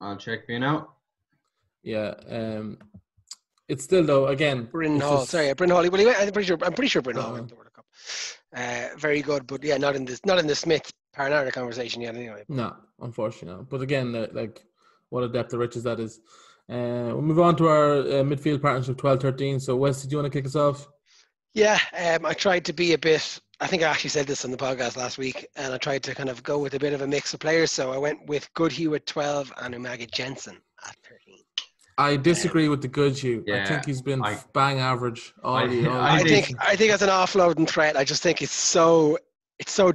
I'll check you now. Yeah. It's still though again. Bryn Hall. Bryn Hall. Well, I'm pretty sure Bryn Hall went to the World Cup. Very good, but yeah, not in the Smith Paranara conversation yet. Anyway. No, unfortunately, no. But again, like what a depth of riches that is. We'll move on to our midfield partnership 12-13. So, Wes, did you want to kick us off? Yeah, I tried to be a bit. I think I actually said this on the podcast last week, and I tried to kind of go with a bit of a mix of players. So I went with Goodhue at 12 and Umaga Jensen at 13. I disagree with the Goodhue. Yeah, I think he's been bang average all year. I think as an offloading threat, I just think it's so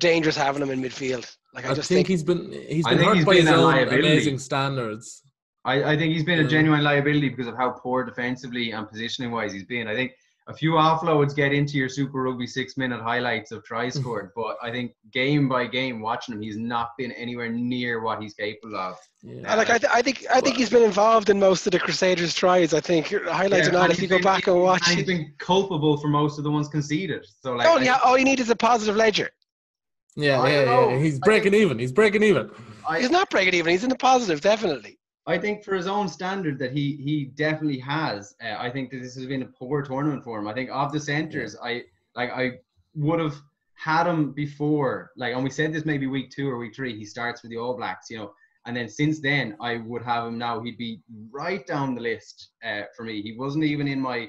dangerous having him in midfield. Like I think he's been hurt by his own amazing standards. I think he's been a genuine liability because of how poor defensively and positioning wise he's been. I think a few offloads get into your Super Rugby 6-minute highlights of tries scored, but I think game by game watching him, he's not been anywhere near what he's capable of. Yeah. I think he's been involved in most of the Crusaders' tries. I think highlights or not, if you go back and watch, he's been culpable for most of the ones conceded. So like, all you need is a positive ledger. Yeah. He's breaking even. He's breaking even. He's not breaking even. He's in the positive, definitely. I think for his own standard that he definitely has. I think that this has been a poor tournament for him. I think of the centres, I would have had him before. Like, and we said this maybe week 2 or week 3. He starts with the All Blacks, you know. And then since then, I would have him now. He'd be right down the list for me. He wasn't even in my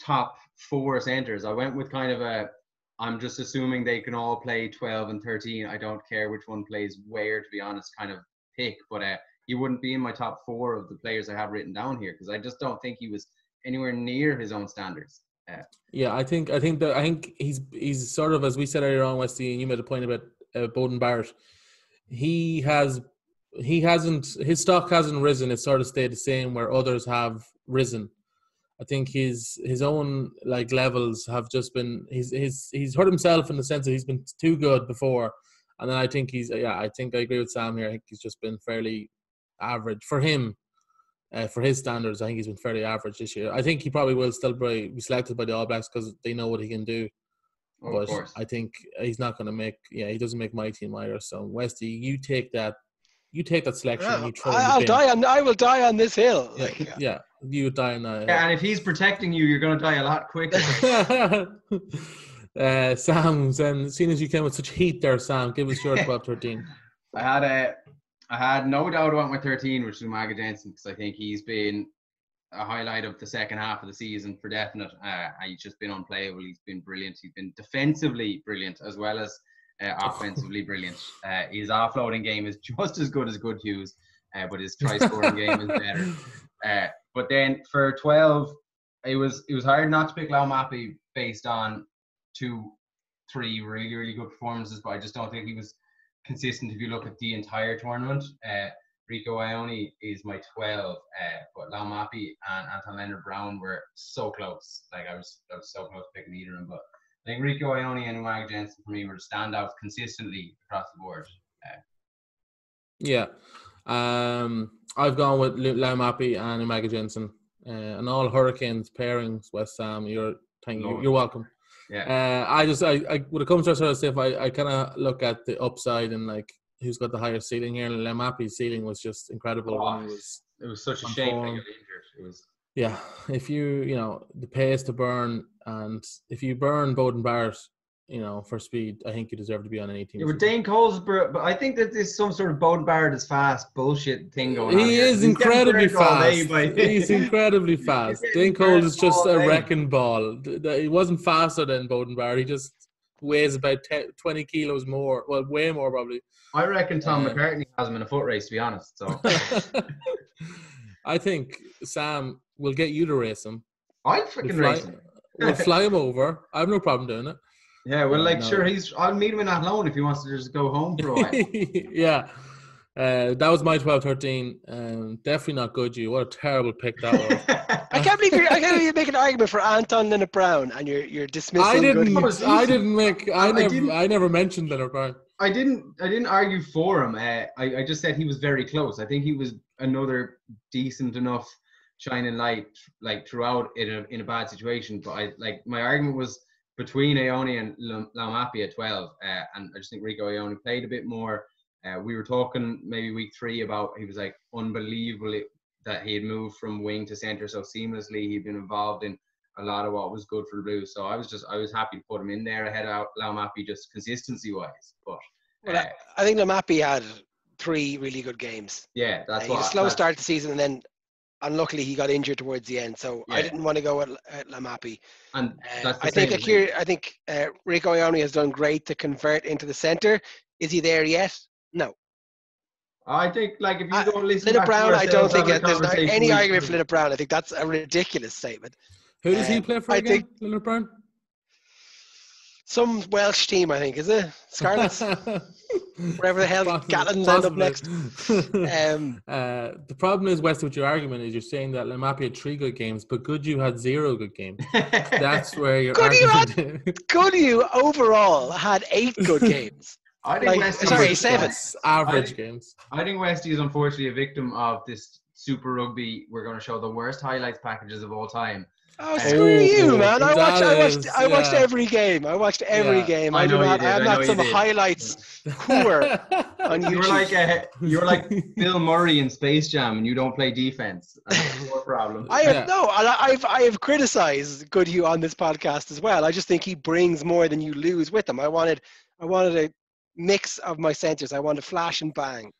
top 4 centres. I went with kind of I'm just assuming they can all play 12 and 13. I don't care which one plays where, to be honest, kind of pick. But he wouldn't be in my top 4 of the players I have written down here because I just don't think he was anywhere near his own standards. Yeah, I think he's sort of, as we said earlier on, Westy, and you made a point about Bowden Barrett. His stock hasn't risen. It's sort of stayed the same where others have risen. I think his own like levels have just been he's hurt himself in the sense that he's been too good before, and then I think I agree with Sam here. I think he's just been fairly average for him. For his standards, I think he's been fairly average this year. I think he probably will still be selected by the All Blacks because they know what he can do. Of course. I think he's not going to make. Yeah, he doesn't make my team either. So Westy, you take that selection. And you throw I will die on this hill. Yeah, you would die on that. Yeah, and if he's protecting you, you're going to die a lot quicker. Sam, and seeing as you came with such heat there, Sam, give us your 12-13. I had no doubt about my 13, which is Umaga Jensen, because I think he's been a highlight of the second half of the season for definite. He's just been unplayable. He's been brilliant. He's been defensively brilliant as well as offensively brilliant. His offloading game is just as good as Good Hughes, but his try-scoring game is better. But then for 12, it was hard not to pick Laumapi based on 2-3 really, really good performances, but I just don't think he was consistent if you look at the entire tournament. Rico Ione is my 12, but Laumapi and Anton Leonard-Brown were so close. Like I was so close to picking either of them, but I think Rico Ione and Umaga Jensen for me were the standouts consistently across the board. Yeah. I've gone with Laumapi and Umaga Jensen. And all Hurricanes pairings, West Sam, you're welcome. Yeah. I when it comes to sort of stuff, I kind of look at the upside and like who's got the higher ceiling here. Laumapi's ceiling was just incredible when he was. It was such a shame that he got injured. It was. Yeah, if the pace to burn, and if you burn Bowden Barrett, for speed, I think you deserve to be on any team. Yeah, but Dane Cole's, but I think that there's some sort of Bowden Barrett is fast bullshit thing going on. He is incredibly fast. He's incredibly fast. Dane Cole is just a wrecking ball. He wasn't faster than Bowden Barrett. He just weighs about 20 kilos more. Well, way more probably. I reckon Tom McCartney has him in a foot race, to be honest. So I think Sam will get you to race him. I'll freaking race him. We'll fly him over. I have no problem doing it. Yeah, well, sure, I'll meet him in Athlone if he wants to just go home for a while. Yeah. That was my 12-13. Definitely not good, you. What a terrible pick that was. I can't believe you're making an argument for Anton Leonard-Brown and you're dismissing. I never mentioned Leonard-Brown. I didn't argue for him. I just said he was very close. I think he was another decent enough shining light throughout in a bad situation. But my argument was between Ione and Laumapi at 12, and I just think Rico Ione played a bit more. We were talking maybe week 3 about he was unbelievable that he had moved from wing to centre so seamlessly. He'd been involved in a lot of what was good for the Blues. So I was happy to put him in there ahead of Laumapi just consistency wise. But I think Laumapi had 3 really good games. Yeah, that's he had a slow start to the season, and then unluckily he got injured towards the end. So I didn't want to go with Laumapi. And that's I think Rico Ione has done great to convert into the centre. Is he there yet? No. I think if you don't listen Leonard Brown, I don't think there's any argument for Leonard Leonard Brown. I think that's a ridiculous statement. Who does he play for again, Leonard Brown? Some Welsh team, I think, is it? Scarlets? Wherever the hell Gatland end up next. The problem is, West, with your argument is you're saying that Laumapi had 3 good games, but Goodhue had 0 good games. That's where your Goodhue overall had 8 good games. I think 7 average games. I think Westy is unfortunately a victim of this Super Rugby. We're going to show the worst highlights packages of all time. Oh, screw you, man! I watched every game. I watched every game. I'm not some highlights poor on YouTube. You're like Bill Murray in Space Jam, and you don't play defense. That's your problem. I have criticized Goodhue on this podcast as well. I just think he brings more than you lose with him. I wanted a mix of my centres. I wanted flash and bang.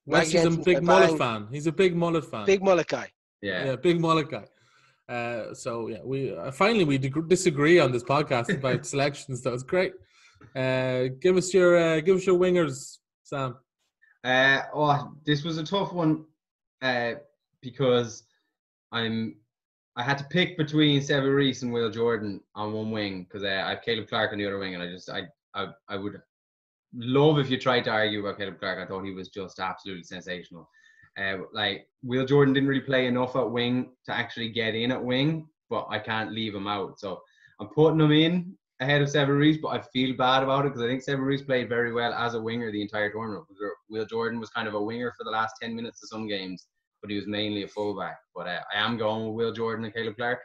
Wes is a big mullet fan. He's a big mullet fan. Big mullet guy. Yeah, big mullet guy. We finally disagree on this podcast about selections. That was great. Give us your wingers, Sam. This was a tough one because I'm I had to pick between Sevu Reece and Will Jordan on one wing because I have Caleb Clark on the other wing, and I would love if you tried to argue about Caleb Clark. I thought he was just absolutely sensational. Like Will Jordan didn't really play enough at wing to actually get in at wing, but I can't leave him out. So I'm putting him in ahead of Sevu Reece, but I feel bad about it because I think Sevu Reece played very well as a winger the entire tournament. Will Jordan was kind of a winger for the last 10 minutes of some games, but he was mainly a fullback. But I am going with Will Jordan and Caleb Clark.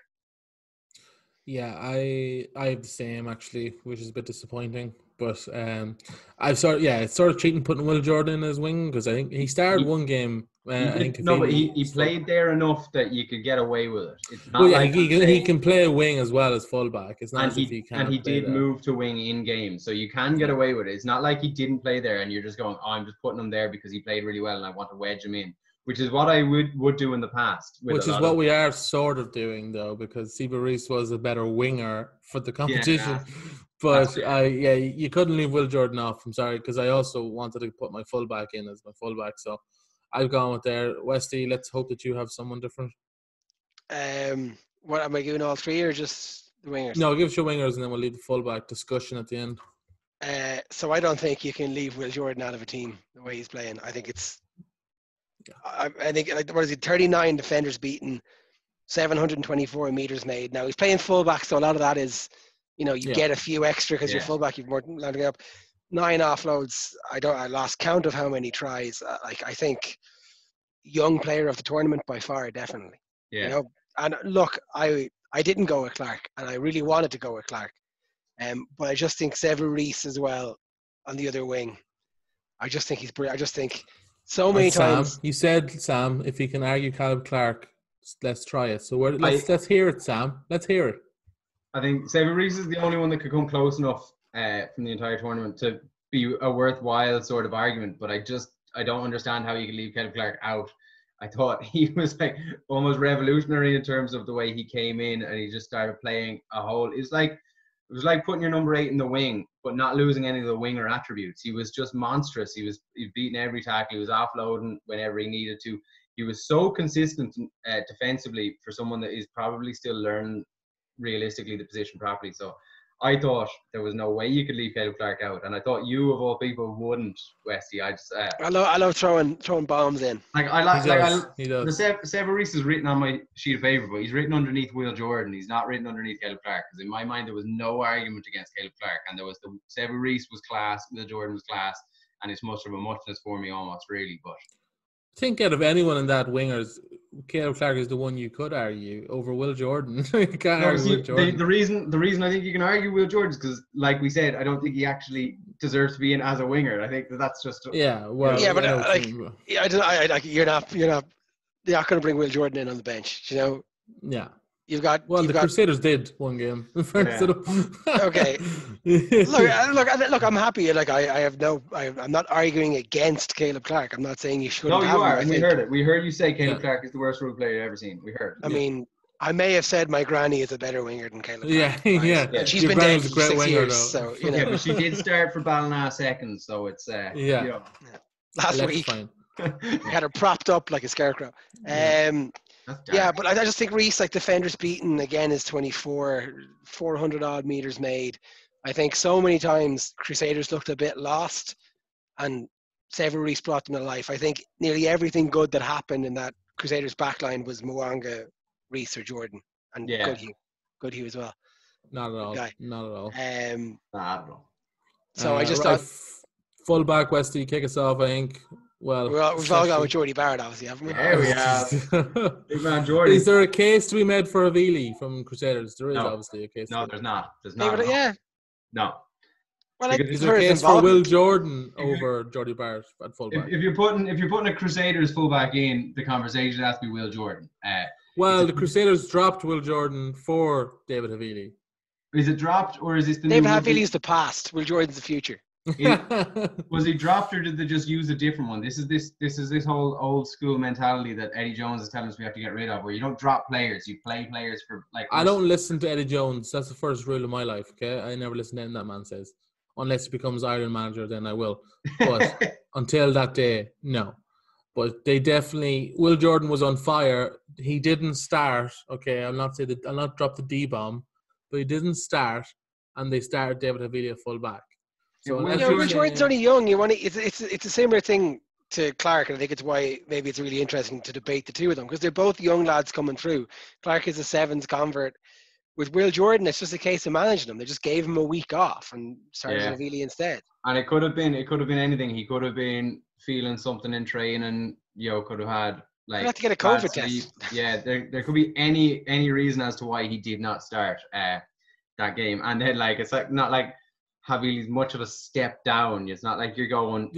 Yeah, I have the same actually, which is a bit disappointing. But it's sort of cheating putting Will Jordan in his wing because I think he started one game. He played there enough that you could get away with it. It's not he can play a wing as well as fullback. It's not as if he can't. And he did move to wing in game, so you can get away with it. It's not like he didn't play there and you're just going, oh, I'm just putting him there because he played really well and I want to wedge him in. Which is what I would do in the past. Which is what we are sort of doing, though, because Sevu Reece was a better winger for the competition. Yeah, but you couldn't leave Will Jordan off. I'm sorry, because I also wanted to put my fullback in as my fullback. So I've gone with there. Westy, let's hope that you have someone different. What am I giving all three or just the wingers? No, give us your wingers and then we'll leave the fullback discussion at the end. So I don't think you can leave Will Jordan out of a team the way he's playing. I think it's. I think, like, what is he, 39 defenders beaten, 724 meters made. Now, he's playing fullback, so a lot of that is, you get a few extra because you're fullback, you've more landing up. 9 offloads. I lost count of how many tries. I think young player of the tournament by far, definitely. Yeah. And look, I didn't go with Clark, and I really wanted to go with Clark. But I just think Sevu Reece as well on the other wing. I just think he's brilliant. I just think so many times. You said, Sam, if he can argue Caleb Clark, let's try it. So let's hear it, Sam. Let's hear it. I think Sevu Reece is the only one that could come close enough from the entire tournament to be a worthwhile sort of argument. But I don't understand how you can leave Caleb Clark out. I thought he was like almost revolutionary in terms of the way he came in and he just started playing a whole. It was like putting your number 8 in the wing, but not losing any of the winger attributes. He was just monstrous. He was beating every tackle. He was offloading whenever he needed to. He was so consistent defensively for someone that is probably still learning realistically the position properly. So I thought there was no way you could leave Caleb Clark out, and I thought you of all people wouldn't, Westy. I love throwing bombs in. He does. Sevu Reece is written on my sheet of paper, but he's written underneath Will Jordan. He's not written underneath Caleb Clark, because in my mind there was no argument against Caleb Clark, and there was Sevu Reece was class, Will Jordan was class, and it's much of a muchness for me almost, really. But I think out of anyone in that wingers, Caleb Clark is the one you could argue over Will Jordan. You can't argue Will Jordan. The reason I think you can argue Will Jordan is because, like we said, I don't think he actually deserves to be in as a winger. I think that's just yeah. Well, yeah, but you're not going to bring Will Jordan in on the bench. Yeah. The Crusaders did one game. Okay. Look, I'm happy. Like I'm not arguing against Caleb Clark. I'm not saying you shouldn't. No, you are. We heard it. We heard you say Caleb Clark is the worst rugby player you've ever seen. We heard. I mean, I may have said my granny is a better winger than Caleb Clark. Yeah. And she's been dead for 6 years, so Yeah, but she did start for Ballina second, so it's last week. Fine. Had her propped up like a scarecrow. But I just think Reece, like, defenders beaten again, is 400 odd meters made. I think so many times Crusaders looked a bit lost, and Sevu Reece brought them to life. I think nearly everything good that happened in that Crusaders backline was Mwanga, Reece, or Jordan, and Goodhue as well. Not at all. Not at all. Not at all. So I just thought fullback, Westy, kick us off. I think. Well, we've all gone with Jordy Barrett, obviously, haven't we? There we are. Big man Jordy. Is there a case to be made for Havili from Crusaders? There is obviously a case. No, there's not. There's not. Yeah. No. Well, is there a case for Will Jordan over Jordy Barrett at fullback? If you're putting a Crusaders fullback in, the conversation has to be Will Jordan. The Crusaders dropped Will Jordan for David Havili. Is it dropped, or is this the David Havili's the past? Will Jordan's the future. Was he dropped, or did they just use a different one? This is this whole old school mentality that Eddie Jones is telling us we have to get rid of, where you don't drop players, you play players for like. I don't listen to Eddie Jones. That's the first rule of my life. Okay, I never listen to anything that man says, unless he becomes Ireland manager. Then I will. But until that day, no. But they definitely, Will Jordan was on fire. He didn't start. Okay, I'll not drop the D bomb, but he didn't start, and they started David Havili full back. So Will Jordan's only young. You want to? It's a similar thing to Clark, and I think it's why maybe it's really interesting to debate the two of them, because they're both young lads coming through. Clark is a sevens convert. With Will Jordan, it's just a case of managing him. They just gave him a week off and started Havili instead. And it could have been anything. He could have been feeling something in training. Could have had like have to get a COVID test. Yeah, there could be any reason as to why he did not start that game. And then like it's like not like Havili's much of a step down. It's not like you're going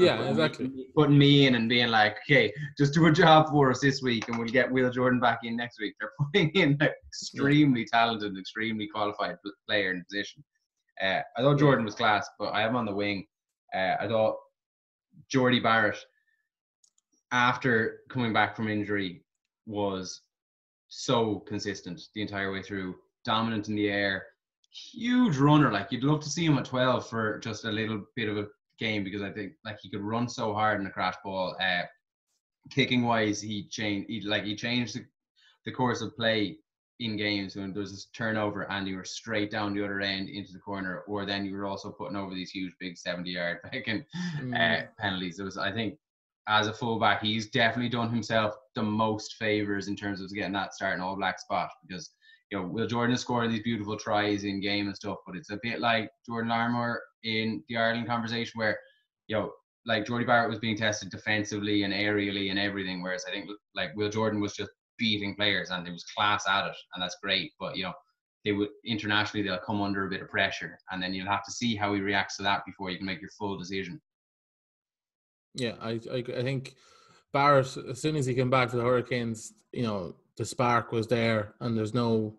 putting me in and being like, okay, just do a job for us this week and we'll get Will Jordan back in next week. They're putting in an extremely talented, extremely qualified player in position. I thought Jordan was class, but I have him on the wing. I thought Jordy Barrett, after coming back from injury, was so consistent the entire way through, dominant in the air, huge runner. Like you'd love to see him at 12 for just a little bit of a game, because I think like he could run so hard in a crash ball. Kicking wise, he changed the course of play in games when there was this turnover and you were straight down the other end into the corner, or then you were also putting over these huge big 70-yard fucking penalties. I think as a fullback, he's definitely done himself the most favours in terms of getting that starting All Black spot, because Will Jordan is scoring these beautiful tries in game and stuff, but it's a bit like Jordan Larmour in the Ireland conversation where like Jordy Barrett was being tested defensively and aerially and everything, whereas I think like Will Jordan was just beating players and he was class at it, and that's great. But they would internationally, they'll come under a bit of pressure, and then you'll have to see how he reacts to that before you can make your full decision. Yeah, I think Barrett, as soon as he came back for the Hurricanes, the spark was there, and it's no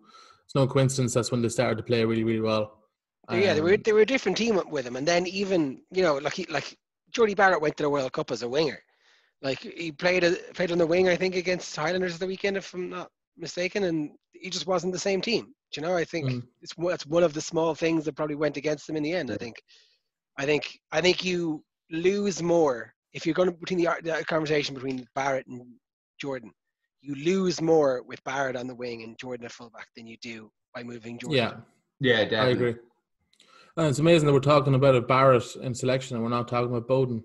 coincidence that's when they started to play really, really well. They were a different team with him, and then even like Jordy Barrett went to the World Cup as a winger. Like he played on the wing, I think, against Highlanders the weekend, if I'm not mistaken, and he just wasn't the same team. I think it's one of the small things that probably went against them in the end. I think you lose more if you're going between the conversation between Barrett and Jordan. You lose more with Barrett on the wing and Jordan at fullback than you do by moving Jordan. Yeah, definitely. I agree. And it's amazing that we're talking about a Barrett in selection and we're not talking about Bowden.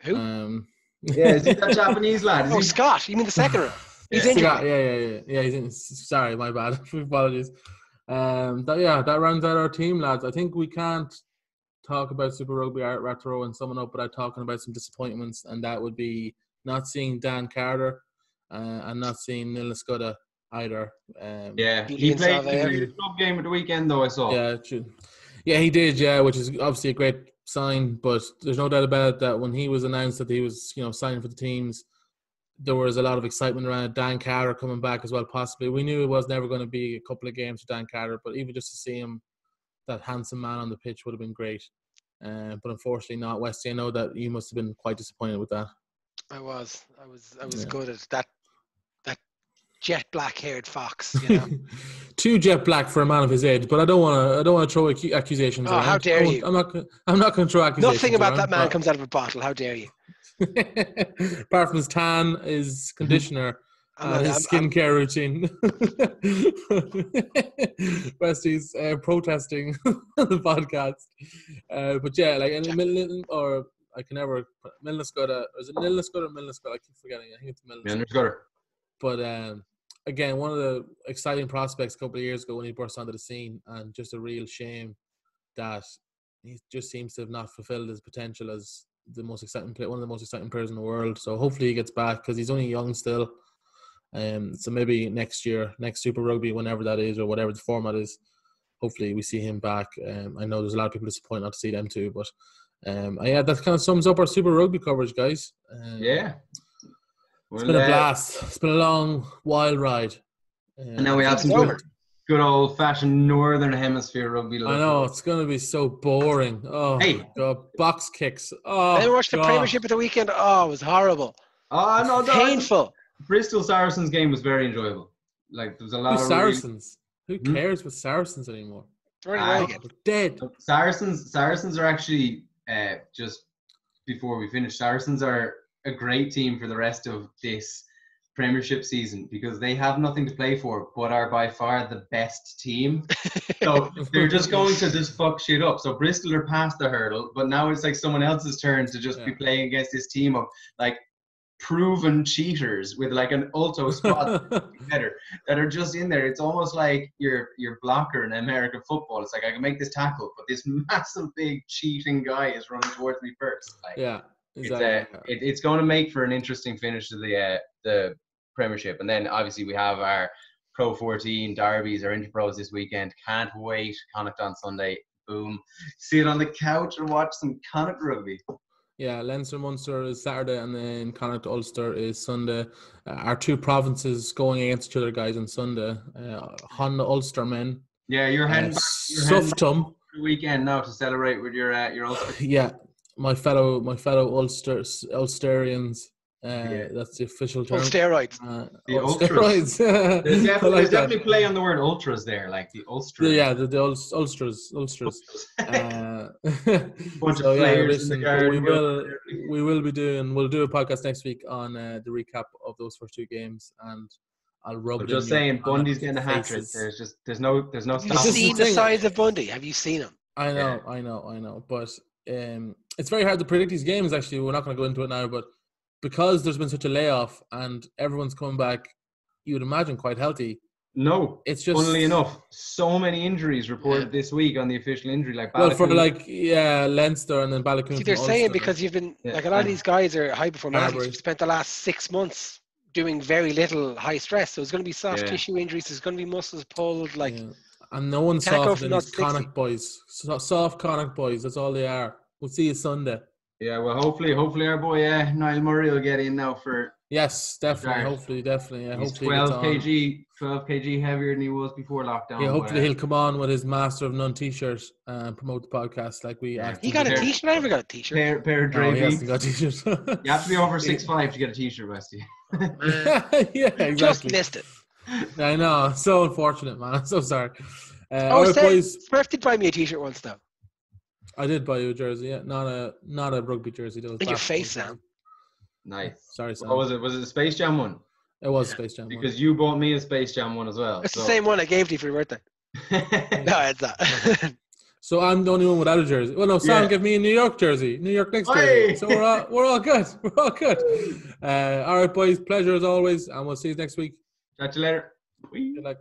Who? Is he that Japanese lad? Oh, Scott. You mean the second row? He's injured. Scott, yeah. He's in. Sorry, my bad. Apologies. That rounds out our team, lads. I think we can't talk about Super Rugby Aotearoa and summing up without talking about some disappointments, and that would be not seeing Dan Carter and not seeing Nil Scudda either. He played a club game at the weekend, though, I saw. Yeah, true. Yeah, he did, which is obviously a great sign, but there's no doubt about it that when he was announced that he was, signing for the teams, there was a lot of excitement around it. Dan Carter coming back as well, possibly. We knew it was never going to be a couple of games for Dan Carter, but even just to see him, that handsome man on the pitch, would have been great. But unfortunately not. Westy, I know that you must have been quite disappointed with that. I was good at that jet black haired fox, Too jet black for a man of his age, but I don't want to throw accusations around. How dare you? I'm not going to throw accusations. Nothing about that man comes out of a bottle. How dare you? Apart from his tan, his conditioner, his skincare routine. Westy's protesting the podcast. But yeah, like Milner Scudda. Is it Milner Scudda or Milner Scudda? I keep forgetting. I think it's Milner Scudda. But again, one of the exciting prospects a couple of years ago when he burst onto the scene, and just a real shame that he just seems to have not fulfilled his potential as one of the most exciting players in the world. So hopefully he gets back, because he's only young still. So maybe next year, next Super Rugby, whenever that is, or whatever the format is, hopefully we see him back. I know there's a lot of people disappointed not to see them too, but that kind of sums up our Super Rugby coverage, guys. It's been a blast. It's been a long, wild ride. And now we have some good old-fashioned Northern Hemisphere rugby. I know, it's going to be so boring. Oh, my God. Box kicks. Oh, I watched the Premiership at the weekend. Oh, it was horrible. Oh, no. Painful. Bristol Saracens game was very enjoyable. Like, there was a lot of Saracens? Who cares with Saracens anymore? They're dead. Saracens are actually, just before we finish, Saracens are a great team for the rest of this Premiership season because they have nothing to play for, but are by far the best team. So they're just going to just fuck shit up. So Bristol are past the hurdle, but now it's like someone else's turn to just be playing against this team of like proven cheaters with like an ultra squad better that are just in there. It's almost like your blocker in American football. It's like I can make this tackle, but this massive big cheating guy is running towards me first. Like, yeah, exactly. It's going to make for an interesting finish to the Premiership, and then obviously we have our Pro 14 derbies, our Interpros this weekend. Can't wait. Connacht on Sunday. Boom. Sit on the couch and watch some Connacht rugby. Yeah, Leinster Munster is Saturday, and then Connacht Ulster is Sunday. Our two provinces going against each other, guys, on Sunday. Honda Ulster men. Yeah, you're heading back. Suftum The weekend now to celebrate with your Ulster. Yeah, my fellow Ulsterians. That's the official term. Steroids. The Ultras. There's definitely play on the word ultras there, like the Ulstras. Yeah, the Ulstras. Bunch of players in the garden. We'll do a podcast next week on the recap of those first two games, and I'll rub it. Just saying, Bundy's getting a hat trick. There's no Have you seen the size of Bundy? Have you seen him? I know. But it's very hard to predict these games. Actually, we're not going to go into it now, but because there's been such a layoff and everyone's coming back, you would imagine quite healthy. No, it's just funnily enough, so many injuries reported this week on the official injury. Like for Leinster and then Ballacloon. See, they're saying because you've been like a lot of these guys are high performing athletes. You've spent the last 6 months doing very little high stress, so it's going to be soft tissue injuries. There's going to be muscles pulled. And no one's soft than these Connacht boys. Soft Connacht boys. That's all they are. We'll see you Sunday. Yeah, well, hopefully our boy Niall Murray will get in now for. Yes, definitely. Hopefully. Yeah, he's 12 kg heavier than he was before lockdown. Yeah, hopefully he'll come on with his Master of None t-shirt and promote the podcast like we asked. He got a t-shirt. I never got a t-shirt. Pair of Dre he hasn't got t-shirts. You have to be over 6'5" to get a t-shirt, Westy. Yeah, exactly. Just missed it. I know. So unfortunate, man. I'm so sorry. Smurf did buy me a t-shirt once, though. I did buy you a jersey, yeah. Not a rugby jersey. Though. In your face, Sam. Nice. Sorry, Sam. What was it? Was it the Space Jam one? It was Space Jam because one. You bought me a Space Jam one as well. It's the same one I gave you for your birthday. No, it's not. So I'm the only one without a jersey. Well, no, Sam gave me a New York jersey. New York Knicks jersey. So we're all good. We're all good. All right, boys. Pleasure as always. And we'll see you next week. Catch you later. Good luck.